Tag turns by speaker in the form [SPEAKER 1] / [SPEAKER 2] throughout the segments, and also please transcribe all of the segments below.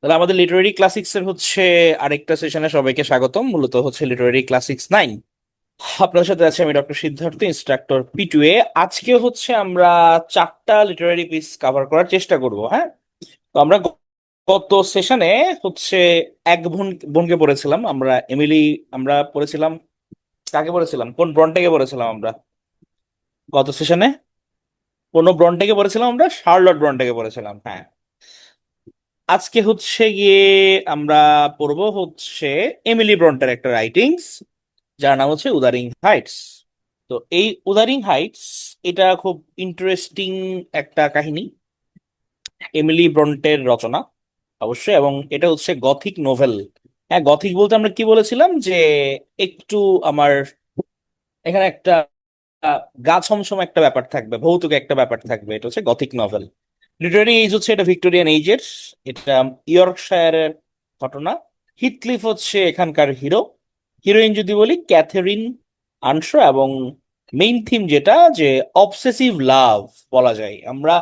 [SPEAKER 1] তাহলে আমাদের literary classics এর হচ্ছে আরেকটা সেশনে সবাইকে স্বাগতম। মূলত হচ্ছে লিটারেরি ক্লাসিক্স 9। আপনার সাথে আছে আমি ডক্টর সিদ্ধার্থ, ইনস্ট্রাক্টর P2A। আজকে হচ্ছে আমরা 4টা লিটারেরি পিস কভার করার চেষ্টা করব। হ্যাঁ, তো আমরা গত সেশনে হচ্ছে এক বোনকে পড়েছিলাম আমরা, এমিলি। আমরা পড়েছিলাম, কাকে পড়েছিলাম, কোন ব্রন্টেকে পড়েছিলাম আমরা গত সেশনে? কোন ব্রন্টেকে পড়েছিলাম আমরা? শার্লট ব্রন্টেকে পড়েছিলাম, হ্যাঁ। আজকে হচ্ছে গিয়ে আমরা পড়বো হচ্ছে এমিলি ব্রন্টের একটা রাইটিংস, যার নাম হচ্ছে উদারিং হাইটস। তো এই উদারিং হাইটস, এটা খুব ইন্টারেস্টিং একটা কাহিনী, এমিলি ব্রন্টের রচনা অবশ্যই। এবং এটা হচ্ছে গথিক নোভেল। হ্যাঁ, গথিক বলতে আমরা কি বলেছিলাম যে একটু আমার এখানে একটা গা ছমছম একটা ব্যাপার থাকবে, ভৌতিক একটা ব্যাপার থাকবে। এটা হচ্ছে গথিক নভেল। লিটারারি এজ হচ্ছে এটা ভিক্টোরিয়ান এইজের। এটা ইয়র্কশায়ারের ঘটনা। হিথক্লিফ হচ্ছে এখানকার হিরো। হিরোইন যদি বলি ক্যাথেরিন আনসো। এবং মেইন থিম যেটা, যে অবসেসিভ লাভ বলা যায়। আমরা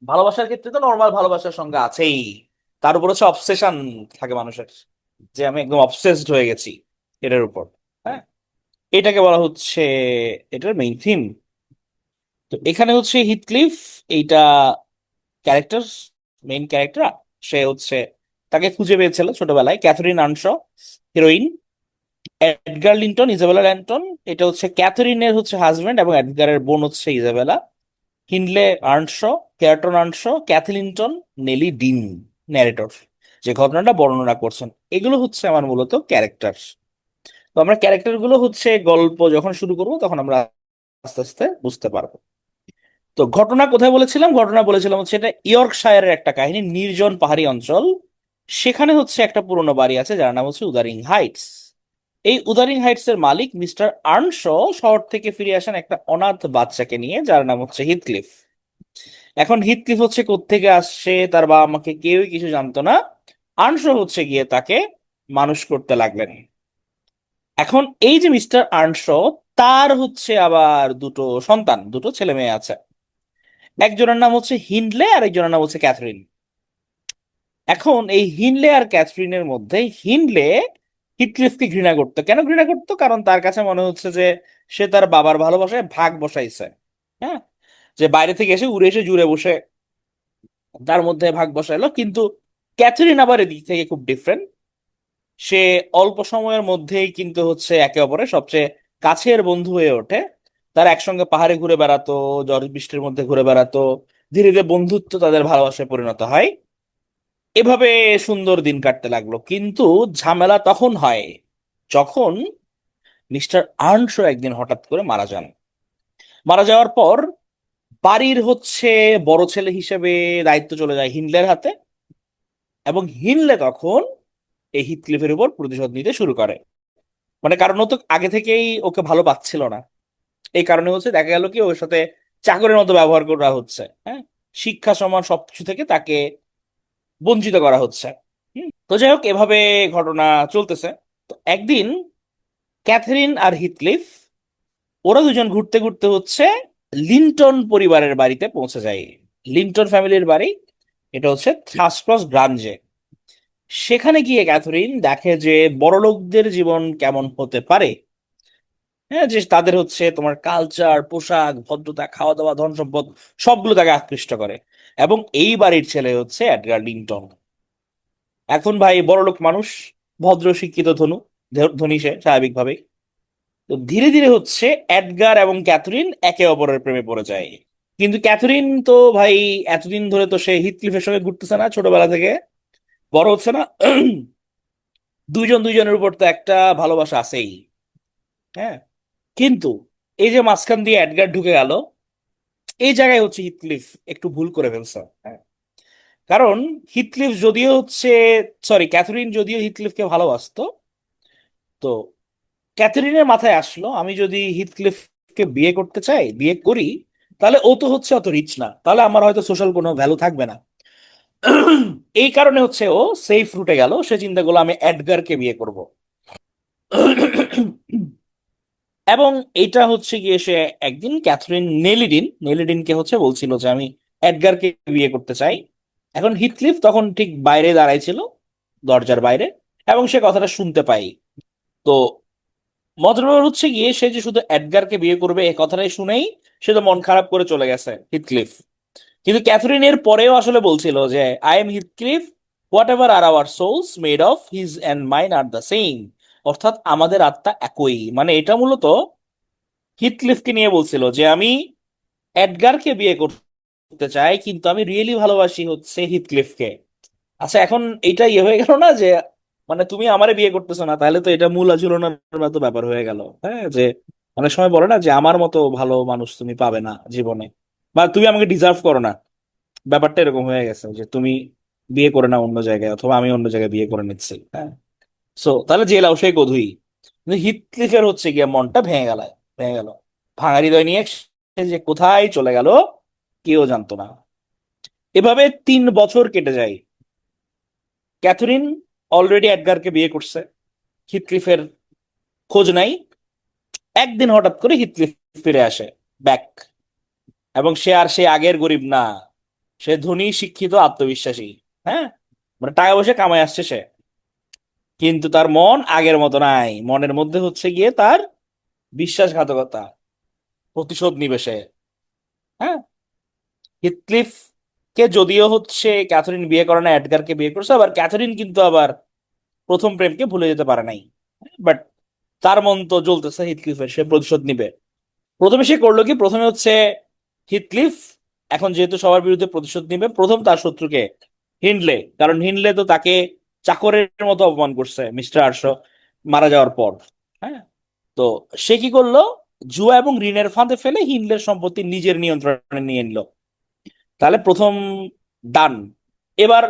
[SPEAKER 1] ভালোবাসার ক্ষেত্রে তো নর্মাল ভালোবাসার সঙ্গে আছেই, তার উপর হচ্ছে অবসেশন থাকে মানুষের, যে আমি একদম অবসেসড হয়ে গেছি এটার উপর। হ্যাঁ, এটাকে বলা হচ্ছে এটার মেইন থিম। তো এখানে হচ্ছে হিথক্লিফ, এইটা ক্যারেক্টার, মেইন ক্যারেক্টার। সে হচ্ছে, তাকে খুঁজে পেয়েছিল ছোটবেলায় Catherine Earnshaw, heroine. Edgar Linton, Isabella Linton, এটা হচ্ছে ক্যাথরিনের হচ্ছে হাজবেন্ড, এবং এডগারের বোন হচ্ছে Isabella. Hindley Earnshaw, Hareton Earnshaw, Catherine Linton, Nelly Dean, narrator যে ঘটনাটা বর্ণনা করছেন। এগুলো হচ্ছে আমার মূলত ক্যারেক্টার। তো আমরা ক্যারেক্টার গুলো হচ্ছে গল্প যখন শুরু করবো তখন আমরা আস্তে আস্তে বুঝতে পারবো। তো ঘটনা কোথায় বলেছিলাম? ঘটনা বলেছিলাম হচ্ছে এটা ইয়র্কশায়ারের একটা কাহিনী, নির্জন পাহাড়ি অঞ্চল। সেখানে হচ্ছে একটা পুরনো বাড়ি আছে যার নাম হচ্ছে উদারিং হাইটস। এই উদারিং হাইটস এর মালিক মিস্টার আর্নশ শহর থেকে ফিরে আসেন একটা অনাথ বাচ্চাকে নিয়ে, যার নাম হচ্ছে হিথক্লিফ। এখন হিথক্লিফ হচ্ছে কোত্থেকে আসছে, তার বাবা মাকে কেউই কিছু জানতো না। আর্নশ হচ্ছে গিয়ে তাকে মানুষ করতে লাগলেন। এখন এই যে মিস্টার আর্নশ, তার হচ্ছে আবার দুটো সন্তান, দুটো ছেলে মেয়ে আছে। একজনের নাম হচ্ছে হিন্ডলে আর একজনের নাম হচ্ছে ক্যাথরিন। এখন এই হিনলে আর ক্যাথরিনের মধ্যে হিনলে হিথক্লিফকে ঘৃণা করতো। কেন ঘৃণা করতো? কারণ তার কাছে মনে হচ্ছে যে সে তার বাবার ভালোবাসায় ভাগ বসাইছে। হ্যাঁ, যে বাইরে থেকে এসে উড়ে এসে জুড়ে বসে তার মধ্যে ভাগ বসাইলো। কিন্তু ক্যাথরিন আবার এদিক থেকে খুব ডিফারেন্ট। সে অল্প সময়ের মধ্যেই কিন্তু হচ্ছে একে অপরের সবচেয়ে কাছের বন্ধু হয়ে ওঠে। তারা একসঙ্গে পাহাড়ে ঘুরে বেড়াতো, ঝড় বৃষ্টির মধ্যে ঘুরে বেড়াতো। ধীরে ধীরে বন্ধুত্ব তাদের ভালোবাসায় পরিণত হয়। এভাবে সুন্দর দিন কাটতে লাগলো। কিন্তু ঝামেলা তখন হয় যখন মিস্টার আর্নশো একদিন হঠাৎ করে মারা যান। মারা যাওয়ার পর বাড়ির হচ্ছে বড় ছেলে হিসেবে দায়িত্ব চলে যায় হিনলের হাতে। এবং হিনলে তখন এই হিথক্লিফের উপর প্রতিশোধ নিতে শুরু করে। মানে কারণ ও তো আগে থেকেই ওকে ভালো পাচ্ছিল না। এই কারণে হচ্ছে দেখা গেল কি ওর সাথে চাকরের মতো ব্যবহার করা হচ্ছে। হ্যাঁ, শিক্ষা সমান সবকিছু থেকে তাকে বঞ্চিত করা হচ্ছে। তো যাই হোক, এভাবে ঘটনা চলতেছে। তো একদিন ক্যাথরিন আর হিথক্লিফ, ওরা দুজন ঘুরতে ঘুরতে হচ্ছে লিন্টন পরিবারের বাড়িতে পৌঁছে যায়। লিন্টন ফ্যামিলির বাড়ি, এটা হচ্ছে থ্রাসক্রস গ্রাঞ্জে। সেখানে গিয়ে ক্যাথরিন দেখে যে বড়লোকদের জীবন কেমন হতে পারে। হ্যাঁ, যে তাদের হচ্ছে তোমার কালচার, পোশাক, ভদ্রতা, খাওয়া দাওয়া, ধন সম্পদ সবগুলো তাকে আকৃষ্ট করে। এবং এই বাড়ির ছেলে হচ্ছে এডগার লিন্টন। এখন ভাই বড়লোক মানুষ, ভদ্র শিক্ষিত ধনী সে স্বাভাবিকভাবেই। তো ধীরে ধীরে হচ্ছে এডগার এবং ক্যাথরিন একে অপরের প্রেমে পড়ে যায়। কিন্তু ক্যাথরিন তো ভাই এতদিন ধরে তো সে হিথক্লিফের সঙ্গে ঘুরতেছে না, ছোটবেলা থেকে বড় হচ্ছে না। দুইজন দুইজনের উপর তো একটা ভালোবাসা আছেই। হ্যাঁ, কিন্তু এই যে মাঝখান দিয়ে এডগার ঢুকে গেল, এই জায়গায় হচ্ছে হিথক্লিফ একটু ভুল করে ফেলছে। হ্যাঁ, কারণ হিথক্লিফ যদিও হচ্ছে, সরি, ক্যাথরিন যদিও হিথক্লিফকে ভালোবাসতো, তো ক্যাথরিনের মাথায় আসলো আমি যদি হিথক্লিফকে বিয়ে করতে চাই, বিয়ে করি, তাহলে ও তো হচ্ছে অত রিচ না, তাহলে আমার হয়তো সোশ্যাল কোনো ভ্যালু থাকবে না। এই কারণে হচ্ছে ও সেফ রুটে গেল। সে চিন্তা করলো আমি এডগারকে বিয়ে করব। এবং এটা হচ্ছে গিয়ে সে একদিন ক্যাথরিন নেলিডিনকে হচ্ছে বলছিল যে আমি এডগারকে বিয়ে করতে চাই। এখন হিথক্লিফ তখন ঠিক বাইরে দাঁড়াই ছিল, দরজার বাইরে, এবং সে কথাটা শুনতে পাই। তো মজার ব্যাপার হচ্ছে গিয়ে সে যে শুধু এডগারকে বিয়ে করবে এই কথাটাই শুনেই সে তো মন খারাপ করে চলে গেছে হিথক্লিফ। কিন্তু ক্যাথরিন এর পরেও আসলে বলছিল যে I am Heathcliff, whatever are our souls made of, his and mine are the same. অর্থাৎ আমাদের আত্মা একই। মানে এটা মূলত হিথক্লিফকে নিয়ে বলছিল যে আমি এডগারকে বিয়ে করতে চাই কিন্তু আমি রিয়েলি ভালোবাসি হচ্ছে হিথক্লিফকে। আচ্ছা, এখন এইটা ইয়ে হয়ে গেল না যে মানে তুমি আমারে বিয়ে করতেছো না, তাহলে তো এটা মূলা ঝুলানোর মতো ব্যাপার হয়ে গেল। হ্যাঁ, যে অনেক সময় বলে না যে আমার মতো ভালো মানুষ তুমি পাবে না জীবনে, বা তুমি আমাকে ডিজার্ভ করো না। ব্যাপারটা এরকম হয়ে গেছে যে তুমি বিয়ে করে না অন্য জায়গায়, অথবা আমি অন্য জায়গায় বিয়ে করে নিচ্ছি। হ্যাঁ, সো তাহলে যে লাউ সেই কধুই। কিন্তু হিথক্লিফের হচ্ছে গিয়ে মনটা ভেঙে গেল। ভাঙা হৃদয় নিয়ে সে যে কোথায় চলে গেল কেউ জানতো না। এভাবে 3 বছর কেটে যায়। ক্যাথরিন অলরেডি এডগারকে বিয়ে করছে, হিথক্লিফের খোঁজ নাই। একদিন হঠাৎ করে হিথক্লিফ ফিরে আসে ব্যাক, এবং সে আর সে আগের গরিব না। সে ধনী, শিক্ষিত, আত্মবিশ্বাসী। হ্যাঁ, মানে টাকা পয়সা কামাই আসছে সে, কিন্তু তার মন আগের মতো নাই। মনের মধ্যে হচ্ছে গিয়ে তার বিশ্বাসঘাতকতা, প্রতিশোধ নিবে সে। হ্যাঁ, হিথক্লিফ কে যদিও হচ্ছে ক্যাথরিন বিয়ে করে না, এডগারকে বিয়ে করছে, আবার ক্যাথরিন কিন্তু আবার প্রথম প্রেমকে ভুলে যেতে পারে নাই। বাট তার মন তো জ্বলতেছে হিথক্লিফের, সে প্রতিশোধ নিবে। প্রথমে সে করলো কি, প্রথমে হচ্ছে হিথক্লিফ এখন যেহেতু সবার বিরুদ্ধে প্রতিশোধ নিবে, প্রথম তার শত্রুকে হিন্ডলে, কারণ হিন্ডলে তো তাকে চাকরের মতো অপমান করছে মিস্টার আর্শ মারা যাওয়ার পর। হ্যাঁ, তো সে কি করলো, জুয়া এবং ঋণের ফাঁদে ফেলে হিন্ডলের সম্পত্তি নিজের নিয়ন্ত্রণে নিয়ে নিল। তাহলে প্রথম ডান। এবার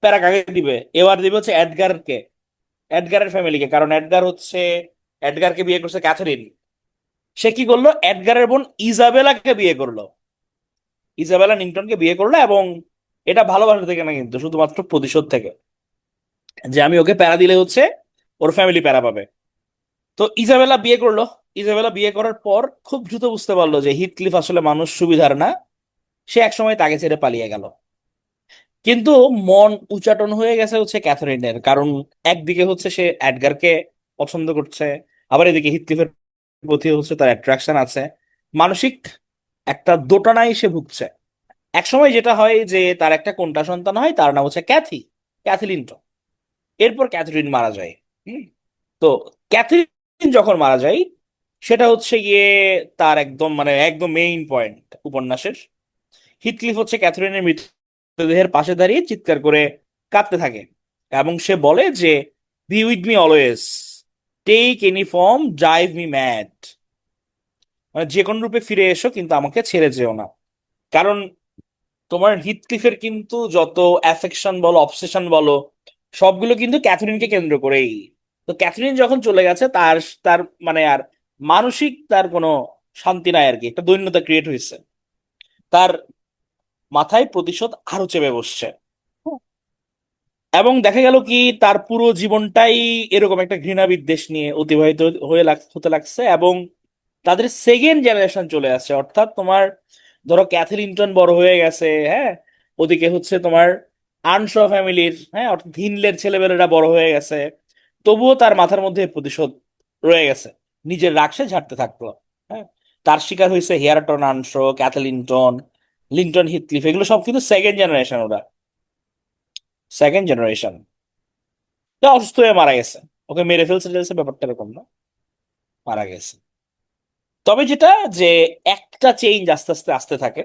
[SPEAKER 1] প্যারা কাকে দিবে? এবার দিবে হচ্ছে এডগারকে, এডগারের ফ্যামিলিকে, কারণ এডগার হচ্ছে এডগারকে বিয়ে করছে ক্যাথরিন। সে কি করলো, এডগারের বোন ইজাবেলাকে বিয়ে করলো, ইজাবেলা নিংটনকে বিয়ে করলো। এবং এটা ভালোবাসা থেকে না, কিন্তু শুধুমাত্র প্রতিশোধ থেকে, যে আমি ওকে প্যারা দিলে হচ্ছে ওর ফ্যামিলি প্যারা পাবে। তো ইজাবেলা বিয়ে করলো। ইজাবেলা বিয়ে করার পর খুব দ্রুত বুঝতে পারলো যে হিথক্লিফ আসলে মানুষ সুবিধার না। সে একসময় তাকে ছেড়ে পালিয়ে গেল। কিন্তু মন উচাটন হয়ে গেছে হচ্ছে ক্যাথরিনের, কারণ একদিকে হচ্ছে সে এডগারকে পছন্দ করছে, আবার এদিকে হিথক্লিফের প্রতি হচ্ছে তার অ্যাট্রাকশন আছে। মানসিক একটা দোটানায় সে ভুগছে। একসময় যেটা হয় যে তার একটা কন্যা সন্তান হয়, তার নাম হচ্ছে ক্যাথি লিন্টন। এরপর ক্যাথরিন মারা যায়। হুম। তো ক্যাথরিন যখন মারা যায়, সেটা হচ্ছে গিয়ে তার একদম মানে একদম মেইন পয়েন্ট উপন্যাসের। হিথক্লিফ হচ্ছে ক্যাথরিনের মৃতদেহের পাশে দাঁড়িয়ে চিৎকার করে কাঁদতে থাকে, এবং সে বলে যে be with me always, take any form, drive me mad. মানে যে কোনো রূপে ফিরে এসো, কিন্তু আমাকে ছেড়ে যেও না। কারণ তোমার হিথক্লিফের কিন্তু যত অ্যাফেকশন বলো, অবসেশন বলো, সবগুলো কিন্তু ক্যাথরিনকে কেন্দ্র করেই। তো ক্যাথরিন যখন চলে গেছে, তার তার মানে আর মানসিক তার কোনো শান্তি নাই আর কি, একটা দৈন্যতা ক্রিয়েট হয়েছে তার মাথায়। প্রতিশোধ আরো চেপে বসছে। এবং দেখা গেল কি তার পুরো জীবনটাই এরকম একটা ঘৃণা বিদ্বেষ নিয়ে অতিবাহিত হতে লাগছে। এবং তাদের সেকেন্ড জেনারেশন চলে আসছে, অর্থাৎ তোমার ধরো ক্যাথরিনটন বড় হয়ে গেছে। হ্যাঁ, ওদিকে হচ্ছে তোমার আনশ ফ্যামিলির, হ্যাঁ অর্থাৎ হিনলের ছেলেমেয়েরা বড় হয়ে গেছে। তবুও তার মাথার মধ্যে প্রতিশোধ রয়ে গেছে, নিজের রাগ সে ঝাড়তে থাকলো। হ্যাঁ, তার শিকার হয়েছে হেয়ারটন, আনশ, ক্যাথলিনটন, লিন্টন, হিথক্লিফ, এগুলো সব কিন্তু সেকেন্ড জেনারেশন। ওরা সেকেন্ড জেনারেশন অসুস্থ হয়ে মারা গেছে, ওকে মেরে ফেলছে টেলছে, ব্যাপারটা এরকম না, মারা গেছে। তবে যেটা, যে একটা চেঞ্জ আস্তে আস্তে আসতে থাকে,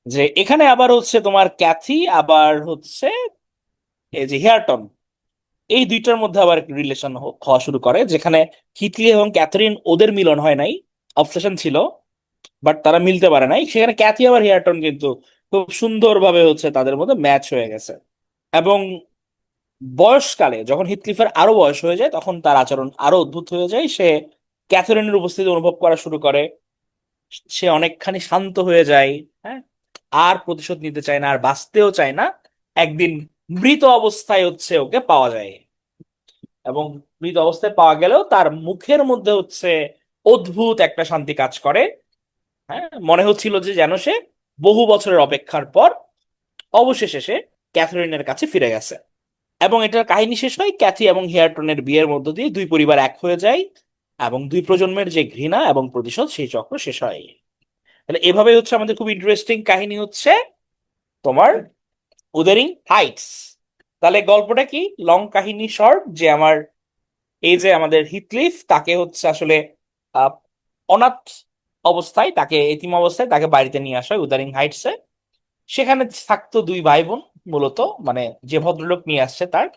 [SPEAKER 1] যে এখানে আবার হচ্ছে তোমার ক্যাথি আবার হচ্ছে এই যে হেয়ারটন, এই দুইটার মধ্যে আবার রিলেশন হওয়া শুরু করে, যেখানে হিথলি এবং ক্যাথরিন ওদের মিলন হয় নাই, অবসেশন ছিল, বাট তারা মিলতে পারে নাই। সেখানে ক্যাথি আবার হেয়ারটন কিন্তু খুব সুন্দরভাবে হচ্ছে তাদের মধ্যে ম্যাচ হয়ে গেছে। এবং বয়সকালে যখন হিথক্লিফের আরো বয়স হয়ে যায়, তখন তার আচরণ আরো অদ্ভুত হয়ে যায়। সে ক্যাথরিনের উপস্থিতি অনুভব করা শুরু করে, সে অনেকখানি শান্ত হয়ে যায়। হ্যাঁ, আর প্রতিশোধ নিতে চায় না, আর বাঁচতেও চায় না। একদিন মৃত অবস্থায় হচ্ছে ওকে পাওয়া যায়, এবং মৃত অবস্থায় পাওয়া গেলেও তার মুখের মধ্যে হচ্ছে অদ্ভুত একটা শান্তি কাজ করে। হ্যাঁ, মনে হচ্ছিল যে যেন সে বহু বছরের অপেক্ষার পর অবশেষে সে ক্যাথরিনের কাছে ফিরে গেছে। এবং এটার কাহিনী শেষ হয় ক্যাথি এবং হেয়ারটনের বিয়ের মধ্য দিয়ে দুই পরিবার এক হয়ে যায়, এবং দুই প্রজন্মের যে ঘৃণা এবং প্রতিশোধ সেই চক্র শেষ হয়। তাহলে এভাবে হচ্ছে আমাদের খুব ইন্টারেস্টিং কাহিনী হচ্ছে তোমার উদারিং হাইটস। তাহলে গল্পটা কি, লং কাহিনী শর্ট, যে আমার এই যে আমাদের হিথক্লিফ, তাকে হচ্ছে আসলে আহ, অনাথ অবস্থায়, তাকে এতিম অবস্থায় তাকে বাড়িতে নিয়ে আসা হয় উদারিং হাইটসে। সেখানে থাকতো দুই ভাই বোন মূলত, মানে যে ভদ্রলোক নিয়ে আসছে তার,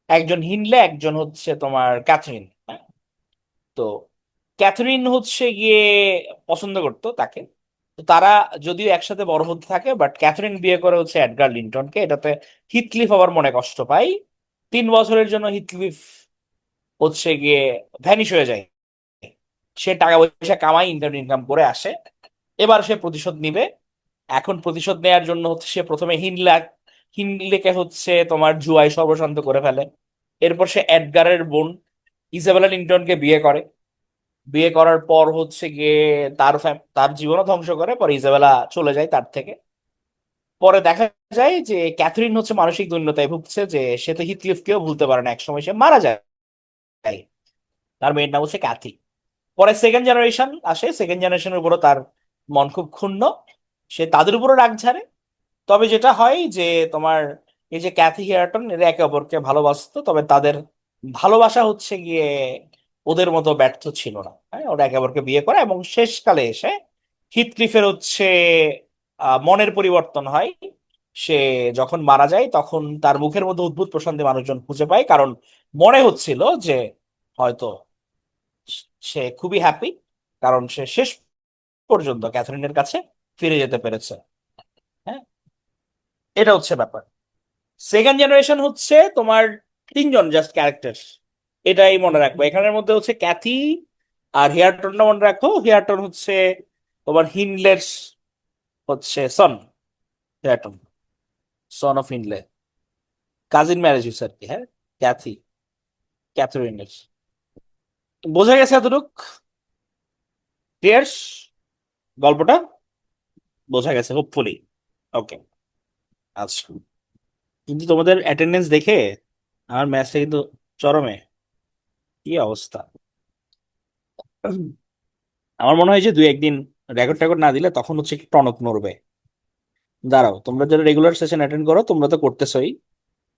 [SPEAKER 1] একজন হিনলে, একজন হচ্ছে তোমার ক্যাথরিন। হ্যাঁ? তো ক্যাথরিন হচ্ছে গিয়ে পছন্দ করতো তাকে। তো তারা যদিও একসাথে বড় হতে থাকে, বাট ক্যাথরিন বিয়ে করে হচ্ছে এডগার লিন্টনকে। এটাতে হিথক্লিফ আবার মনে কষ্ট পায়। 3 বছরের জন্য হিথক্লিফ হচ্ছে গিয়ে ভ্যানিশ হয়ে যায়। সে টাকা পয়সা কামাই, ইনকাম করে আসে। এবার সে প্রতিশোধ নিবে। এখন প্রতিশোধ নেয়ার জন্য হচ্ছে সে প্রথমে হিনলেকে হচ্ছে তোমার জুয়ায় সর্বশান্ত করে ফেলে। এরপর সে এডগারের বোন ইজাবেলা লিন্টনকে বিয়ে করে। বিয়ে করার পর হচ্ছে গিয়ে তার জীবনও ধ্বংস করে, পরে ইজাবেলা চলে যায় তার থেকে। পরে দেখা যায় যে ক্যাথরিন হচ্ছে মানসিক দৈন্যতায় ভুগছে, যে সে তো হিথক্লিফকেও ভুলতে পারে না, একসময় সে মারা যায়। তার মেয়ের নাম হচ্ছে ক্যাথি। পরে সেকেন্ড জেনারেশন আসে, সেকেন্ড জেনারেশনের উপরও তার মন খুব ক্ষুণ্ণ, সে তাদের উপরও রাগ ঝাড়ে। তবে যেটা হয় যে তোমার এই যে ক্যাথি হেয়ারটন এরা একে অপরকে ভালোবাসতো, তবে তাদের ভালোবাসা হচ্ছে গিয়ে ওদের মতো ব্যর্থ ছিল না। হ্যাঁ, ওরা একে অপরকে বিয়ে করে, এবং শেষকালে এসে হিথক্লিফের হচ্ছে মনের পরিবর্তন হয়। সে যখন মারা যায় তখন তার মুখের মধ্যে অদ্ভুত প্রশান্তি মানুষজন খুঁজে পায়, কারণ মনে হচ্ছিল যে হয়তো সে খুবই হ্যাপি, কারণ সে শেষ পর্যন্ত ক্যাথরিনের কাছে ফিরে যেতে পেরেছে। হ্যাঁ, এটা হচ্ছে ব্যাপার। সেকেন্ড জেনারেশন হচ্ছে তোমার 3জন জাস্ট ক্যারেক্টার, এটাই মনে রাখবো। এখানের মধ্যে হচ্ছে ক্যাথি আর হেয়ারটনটা মনে রাখো। হেয়ারটন হচ্ছে তোমার হিনলের হচ্ছে সন, হেয়ারটন সন অফ হিনলে, কাজিন ম্যারেজ হয়েছে আর কি। হ্যাঁ, ক্যাথি ক্যাথরিনের। বোঝা গেছে এতটুক? ক্লিয়ার গল্পটা? বোঝা গেছে হোপফুলি। ওকে। আচ্ছা, কিন্তু তোমাদের অ্যাটেন্ডেন্স দেখে আমার ম্যাচটা কিন্তু চরমে, কি অবস্থা! আমার মনে হয় যে 2-1 দিন রেকর্ড টেকর্ড না দিলে তখন হচ্ছে একটু টনক নড়বে। দাঁড়াও, তোমরা যারা রেগুলার সেশন অ্যাটেন্ড করো তোমরা তো করতেছই,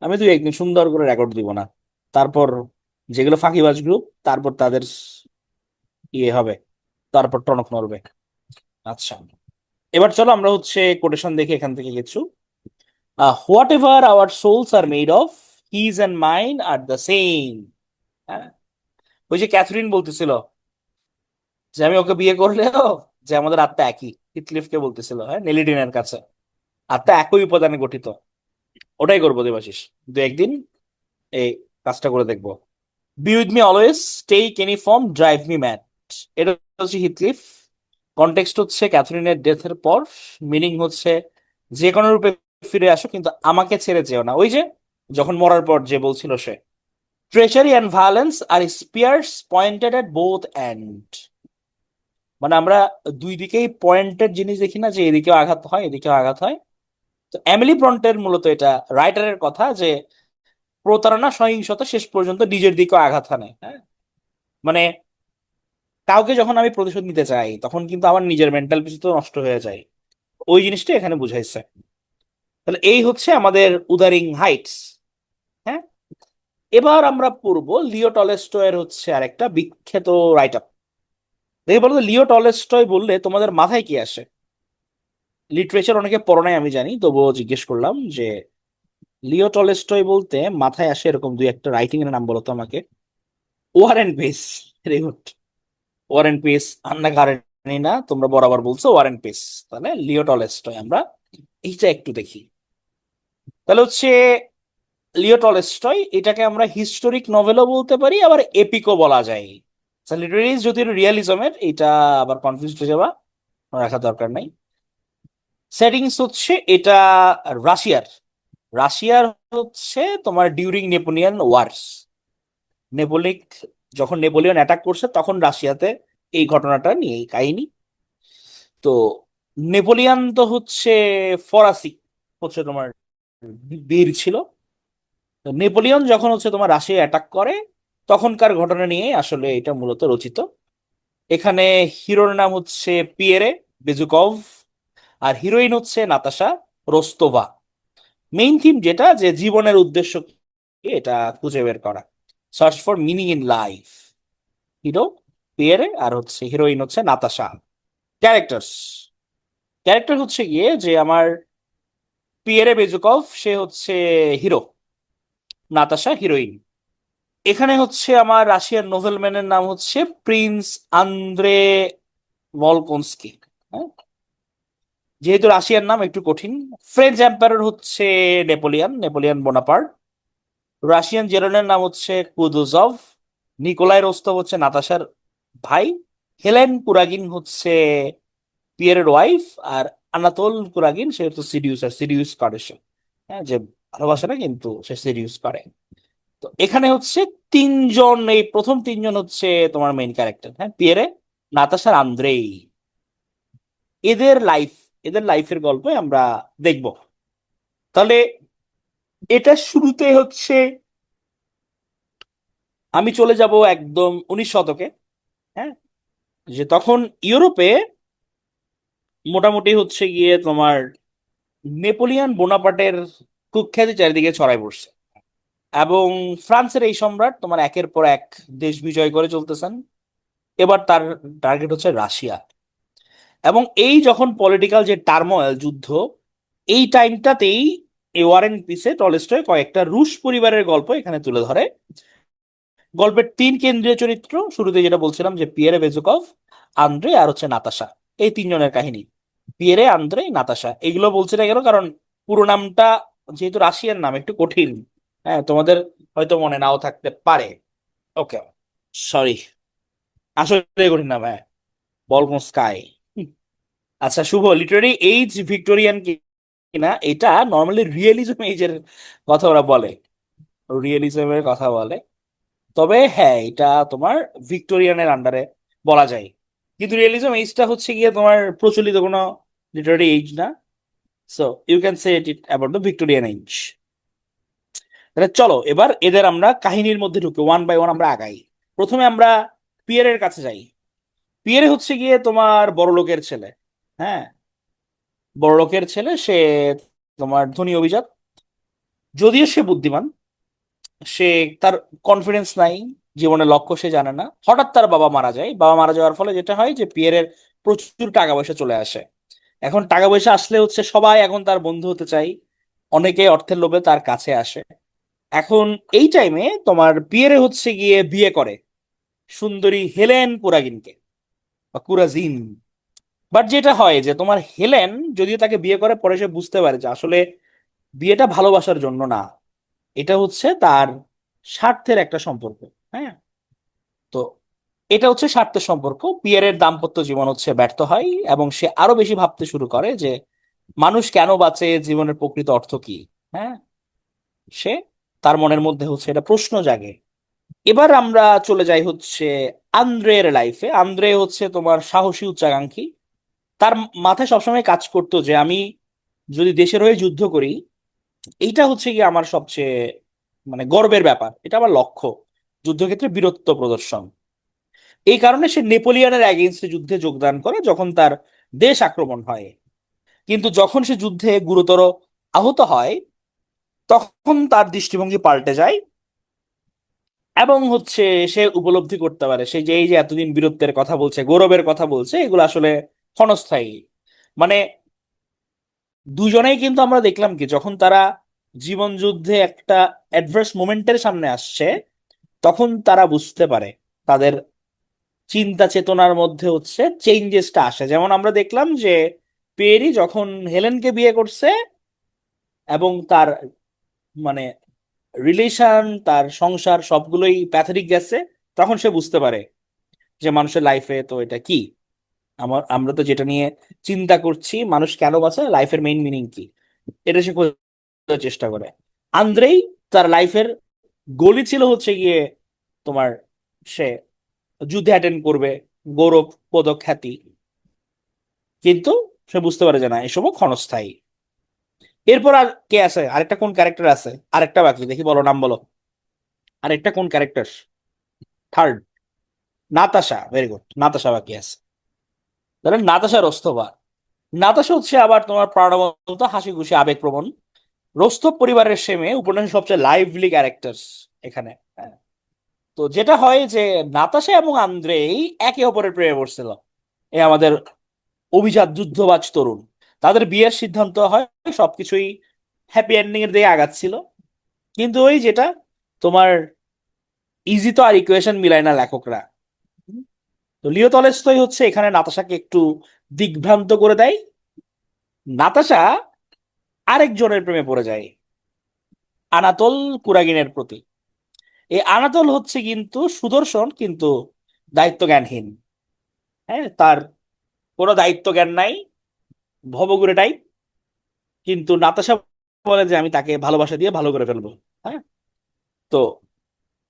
[SPEAKER 1] আমি 2-1 দিন সুন্দর করে রেকর্ড দিব না, তারপর যেগুলো ফাঁকিবাজ গ্রুপ, তারপর তাদের ইয়ে হবে, তারপর টনক নড়বে। আচ্ছা, এবার চলো আমরা হচ্ছে কোটেশন দেখে এখান থেকে কিছু। Whatever our souls are made of, his and mine are the same. হ্যাঁ, ওই যে ক্যাথরিন বলতেছিল যে আমি ওকে বিয়ে করলেও যে আমাদের আত্মা একই, হিথক্লিফকে বলতেছিল, হ্যাঁ, নেলিডিনের কাছে, আত্মা একই উপাদানে গঠিত। ওটাই করবো দেবাশিস, 2-1 দিন এই কাজটা করে দেখবো। Be with me always, take any form, drive me mad. এটা হচ্ছে হিথক্লিফ। কনটেক্সট হচ্ছে ক্যাথরিনের ডেথের পর। মিনিং হচ্ছে যে কোনো রূপে ফিরে আসো, কিন্তু আমাকে ছেড়ে যেও না। ওই যে যখন মরার পর যে বলছিল সে, treachery and violence are spears pointed at both end. মানে আমরা দুই দিকেই পয়েন্টেড জিনিস দেখি না, যে এদিকেও আঘাত হয় এদিকেও আঘাত হয়। তো এমিলি ব্রন্টের মূলত এটা রাইটারের কথা, যে প্রতারণা সহিংসতা শেষ পর্যন্ত নিজের দিকেও আঘাত হানে। হ্যাঁ, মানে কাউকে যখন আমি প্রতিশোধ নিতে চাই তখন কিন্তু আমার নিজের মেন্টাল পিস তো নষ্ট হয়ে যায়। ওই জিনিসটা এখানে বুঝাইছে। তাহলে এই হচ্ছে আমাদের উদারিং হাইটস। হ্যাঁ, এবার আমরা পড়বো লিও টলস্টয়ের হচ্ছে আরেকটা বিখ্যাত রাইট আপ। দেখে বলো তো, লিও টলস্টয় বললে তোমাদের মাথায় কি আসে? লিটারেচার অনেকে পড়ো নাই আমি জানি, তবুও জিজ্ঞেস করলাম যে লিও টলস্টয় বলতে মাথায় আসে এরকম দুই একটা রাইটিং এর নাম বলো তো আমাকে। War and peace, very good. War and peace, Anna Karenina, তোমরা বরাবর বলছো ওয়ার এন্ড পিস। তাহলে লিও টলস্টয় আমরা এইটা একটু দেখি। তাহলে হচ্ছে লিও টলস্টয়, এটাকে আমরা হিস্টোরিক নভেলও বলতে পারি, আবার এপিকও বলা যায়। লিটারেরি যদি রিয়ালিজমের, এটা আবার কনফিউজ হয়ে যাবা, রাখা দরকার নাই। সেটিংস হচ্ছে এটা রাশিয়ার, রাশিয়ার হচ্ছে তোমার ডিউরিং নেপোলিয়ন ওয়ার্স। নেপোলিক যখন নেপোলিয়ন অ্যাটাক করছে তখন রাশিয়াতে এই ঘটনাটা নিয়ে এই কাহিনী। তো নেপোলিয়ন তো হচ্ছে ফরাসি, হচ্ছে তোমার বীর ছিল। তো নেপোলিয়ন যখন হচ্ছে তোমার রাশিয়া অ্যাটাক করে তখনকার ঘটনা নিয়ে আসলে এটা মূলত রচিত। এখানে হিরোর নাম হচ্ছে পিয়েরে বেজুকভ, আর হিরোইন হচ্ছে নাতাশা রোস্তোভা। মেইন থিম যেটা, যে জীবনের উদ্দেশ্য কি এটা খুঁজে বের করা, search for meaning in life. Hero Pierre আর হচ্ছে হিরোইন হচ্ছে নাতাশা। ক্যারেক্টার্স, ক্যারেক্টার হচ্ছে গিয়ে যে আমার পিয়েরে বেজুকভ সে হচ্ছে হিরো, নাতাশা হিরোইন। এখানে হচ্ছে আমার রাশিয়ান নোভেলম্যানের নাম হচ্ছে প্রিন্স আন্দ্রে ভলকনস্কি। হ্যাঁ, যেহেতু রাশিয়ার নাম একটু কঠিন। ফ্রেঞ্চ এম্পায়ার হচ্ছে নেপোলিয়ন, নেপোলিয়ন বোনাপার্ট। রাশিয়ান জেনারেলের নাম হচ্ছে কুদুজভ। নিকোলাই রোস্তভ হচ্ছে নাতাশার ভাই। হেলেন কুরাগিন হচ্ছে পিয়েরের ওয়াইফ। আর আনাতোল কুরাগিন সে হচ্ছে সিডিউসার, সিডিউস করে সে। হ্যাঁ, যে ভালোবাসে না কিন্তু সে সিডিউস করে। তো এখানে হচ্ছে তিনজন, এই প্রথম তিনজন হচ্ছে তোমার মেইন ক্যারেক্টার। হ্যাঁ, পিয়েরে, নাতাশা আর আন্দ্রেই। এদের লাইফ, এদের লাইফের গল্প আমরা দেখব। তাহলে এটা শুরুতে হচ্ছে আমি চলে যাব একদম 19 শতকে। হ্যাঁ, যে তখন ইউরোপে মোটামুটি হচ্ছে গিয়ে তোমার নেপোলিয়ন বোনাপার্টের কুখ্যাতি চারিদিকে ছড়াই পড়ছে। এবং ফ্রান্সের এই সম্রাট তোমার একের পর এক দেশ বিজয় করে চলতেছেন। এবার তার টার্গেট হচ্ছে রাশিয়া। এবং এই যখন পলিটিক্যাল যে টার্মোয়েল, যুদ্ধ, এই টাইমটাতেই এ ওয়ার এন্ড পিসে টলস্টয় কয়েকটা রুশ পরিবারের গল্প এখানে তুলে ধরে। গল্পের তিন কেন্দ্রীয় চরিত্র, শুরুতে যেটা বলছিলাম যে পিয়েরে বেজুকভ, আন্দ্রে আর হচ্ছে নাতাশা, এই তিনজনের কাহিনী। পিয়েরে, আন্দ্রে, নাতাশা, এগুলো বলছি না কেন, কারণ পুরো নামটা যেহেতু রাশিয়ান নাম একটু কঠিন। হ্যাঁ, তোমাদের হয়তো মনে নাও থাকতে পারে। ওকে, সরি, আসলে কঠিন নাম, হ্যাঁ, বলকন স্কাই। আচ্ছা শুভ, লিটারারি এইজ ভিক্টোরিয়ান কিনা এটা নর্মালি রিয়েলিজম এইজের কথা ওরা বলে, রিয়েলিজমের কথা বলে। তবে হ্যাঁ, এটা তোমার ভিক্টোরিয়ানের আন্ডারে বলা যায়। কিন্তু রিয়েলিজম এইজটা হচ্ছে গিয়ে তোমার প্রচলিত কোনো লিটারারি এইজ না। So you can say it about the Victorian age. তাহলে চলো এবার এদের আমরা কাহিনীর মধ্যে ঢুকে ওয়ান বাই ওয়ান আমরা আগাই। প্রথমে আমরা পিয়েরের কাছে যাই। পিয়েরে হচ্ছে গিয়ে তোমার বড় লোকের ছেলে। হ্যাঁ, বড় লোকের ছেলে সে, তোমার ধনী অভিজাত। যদিও সে বুদ্ধিমান, সে, তার কনফিডেন্স নাই, জীবনের লক্ষ্য সে জানে না। হঠাৎ তার বাবা মারা যায়। বাবা মারা যাওয়ার ফলে যেটা হয় যে পিয়েরের প্রচুর টাকা পয়সা চলে আসে। এখন টাকা পয়সা আসলে হচ্ছে সবাই এখন তার বন্ধু হতে চাই, অনেকে অর্থের লোভে তার কাছে আসে। এখন এই টাইমে তোমার পিয়েরে হচ্ছে গিয়ে বিয়ে করে সুন্দরী হেলেন কুরাগিনকে, বা কুরাজিন। বাট যেটা হয় যে তোমার হেলেন যদিও তাকে বিয়ে করে, পরে সে বুঝতে পারে যে আসলে বিয়েটা ভালোবাসার জন্য না, এটা হচ্ছে তার স্বার্থের একটা সম্পর্ক। হ্যাঁ, তো এটা হচ্ছে স্বার্থের সম্পর্ক। পিয়েরের দাম্পত্য জীবন হচ্ছে ব্যর্থ হয় এবং সে আরো বেশি ভাবতে শুরু করে যে মানুষ কেন বাঁচে, জীবনের প্রকৃত অর্থ কি। হ্যাঁ, সে, তার মনের মধ্যে হচ্ছে এটা প্রশ্ন জাগে। এবার আমরা চলে যাই হচ্ছে আন্দ্রের লাইফে। আন্দ্রে হচ্ছে তোমার সাহসী উচ্চাকাঙ্ক্ষী। তার মাথায় সবসময় কাজ করতো যে আমি যদি দেশের হয়ে যুদ্ধ করি, এইটা হচ্ছে কি আমার সবচেয়ে মানে গর্বের ব্যাপার, এটা আমার লক্ষ্য, যুদ্ধক্ষেত্রে বীরত্ব প্রদর্শন। এই কারণে সে নেপোলিয়নের এগেইনস্টে যুদ্ধে যোগদান করে যখন তার দেশ আক্রমণ হয়। কিন্তু যখন সে যুদ্ধে গুরুতর আহত হয় তখন তার দৃষ্টিভঙ্গি পাল্টে যায়। এবং হচ্ছে সে উপলব্ধি করতে পারে সে যে এই যে এতদিন বীরত্বের কথা বলছে, গৌরবের কথা বলছে, এগুলো আসলে ক্ষণস্থায়ী। মানে দুজনেই কিন্তু আমরা দেখলাম কি যখন তারা জীবন যুদ্ধে একটা অ্যাডভার্স মোমেন্টের সামনে আসছে তখন তারা বুঝতে পারে তাদের চিন্তা চেতনার মধ্যে হচ্ছে চেঞ্জেসটা আসে। যেমন আমরা দেখলাম যে পেরি যখন হেলেনকে বিয়ে করছে এবং তার মানে রিলেশন, তার সংসার সবগুলোই প্যাথেটিক গেছে, তখন সে বুঝতে পারে যে মানুষের লাইফে তো এটা কি, আমরা তো যেটা নিয়ে চিন্তা করছি, মানুষ কেন বাঁচে, লাইফের মেইন মিনিং কি, এটা সে খোঁজার চেষ্টা করে। আন্দ্রেই তার লাইফের গোলই ছিল হচ্ছে গিয়ে তোমার সে যুদ্ধে অ্যাটেন্ড করবে, গৌরব পদক খ্যাতি। কিন্তু সে বুঝতে পারে যে না, এসবও ক্ষণস্থায়ী। এরপর আর কে আছে, আরেকটা কোন ক্যারেক্টার আছে, আরেকটা বাকি, দেখি বলো, নাম বলো। আরেকটা কোন character? Third? Natasha, very good, Natasha বাকি আছে। তাহলে নাতাশা, রোস্তভা। নাতাশা হচ্ছে আবার তোমার প্রাণবন্ত, হাসি খুশি, আবেগপ্রবণ, রোস্তভ পরিবারের সে মেয়ে, উপন্যাসের সবচেয়ে লাইভলি ক্যারেক্টার্স এখানে। হ্যাঁ। তো যেটা হয় যে নাতাশা এবং আন্দ্রেই একে অপরের প্রেমে পড়ছিল, এই আমাদের অভিজাত যুদ্ধবাজ তরুণ। তাদের বিয়ের সিদ্ধান্ত হয়, সবকিছুই হ্যাপি এন্ডিং এর দিকে আগাচ্ছিল। কিন্তু ওই যেটা তোমার ইজি তো আর ইকুয়েশন মিলায় না লেখকরা। হুম। তো লিও তলস্তয় হচ্ছে এখানে নাতাশাকে একটু দিগ্ভ্রান্ত করে দেয়। নাতাশা আরেকজনের প্রেমে পড়ে যায়, আনাতোল কুরাগিনের প্রতি। এই আনাতোল হচ্ছে কিন্তু সুদর্শন, কিন্তু দায়িত্ব জ্ঞানহীন। হ্যাঁ, তার কোনো দায়িত্ব জ্ঞান নাই, ভবঘুরে টাইপ। কিন্তু নাতাশা বলে যে আমি তাকে ভালোবাসা দিয়ে ভালো করে ফেলবো। হ্যাঁ। তো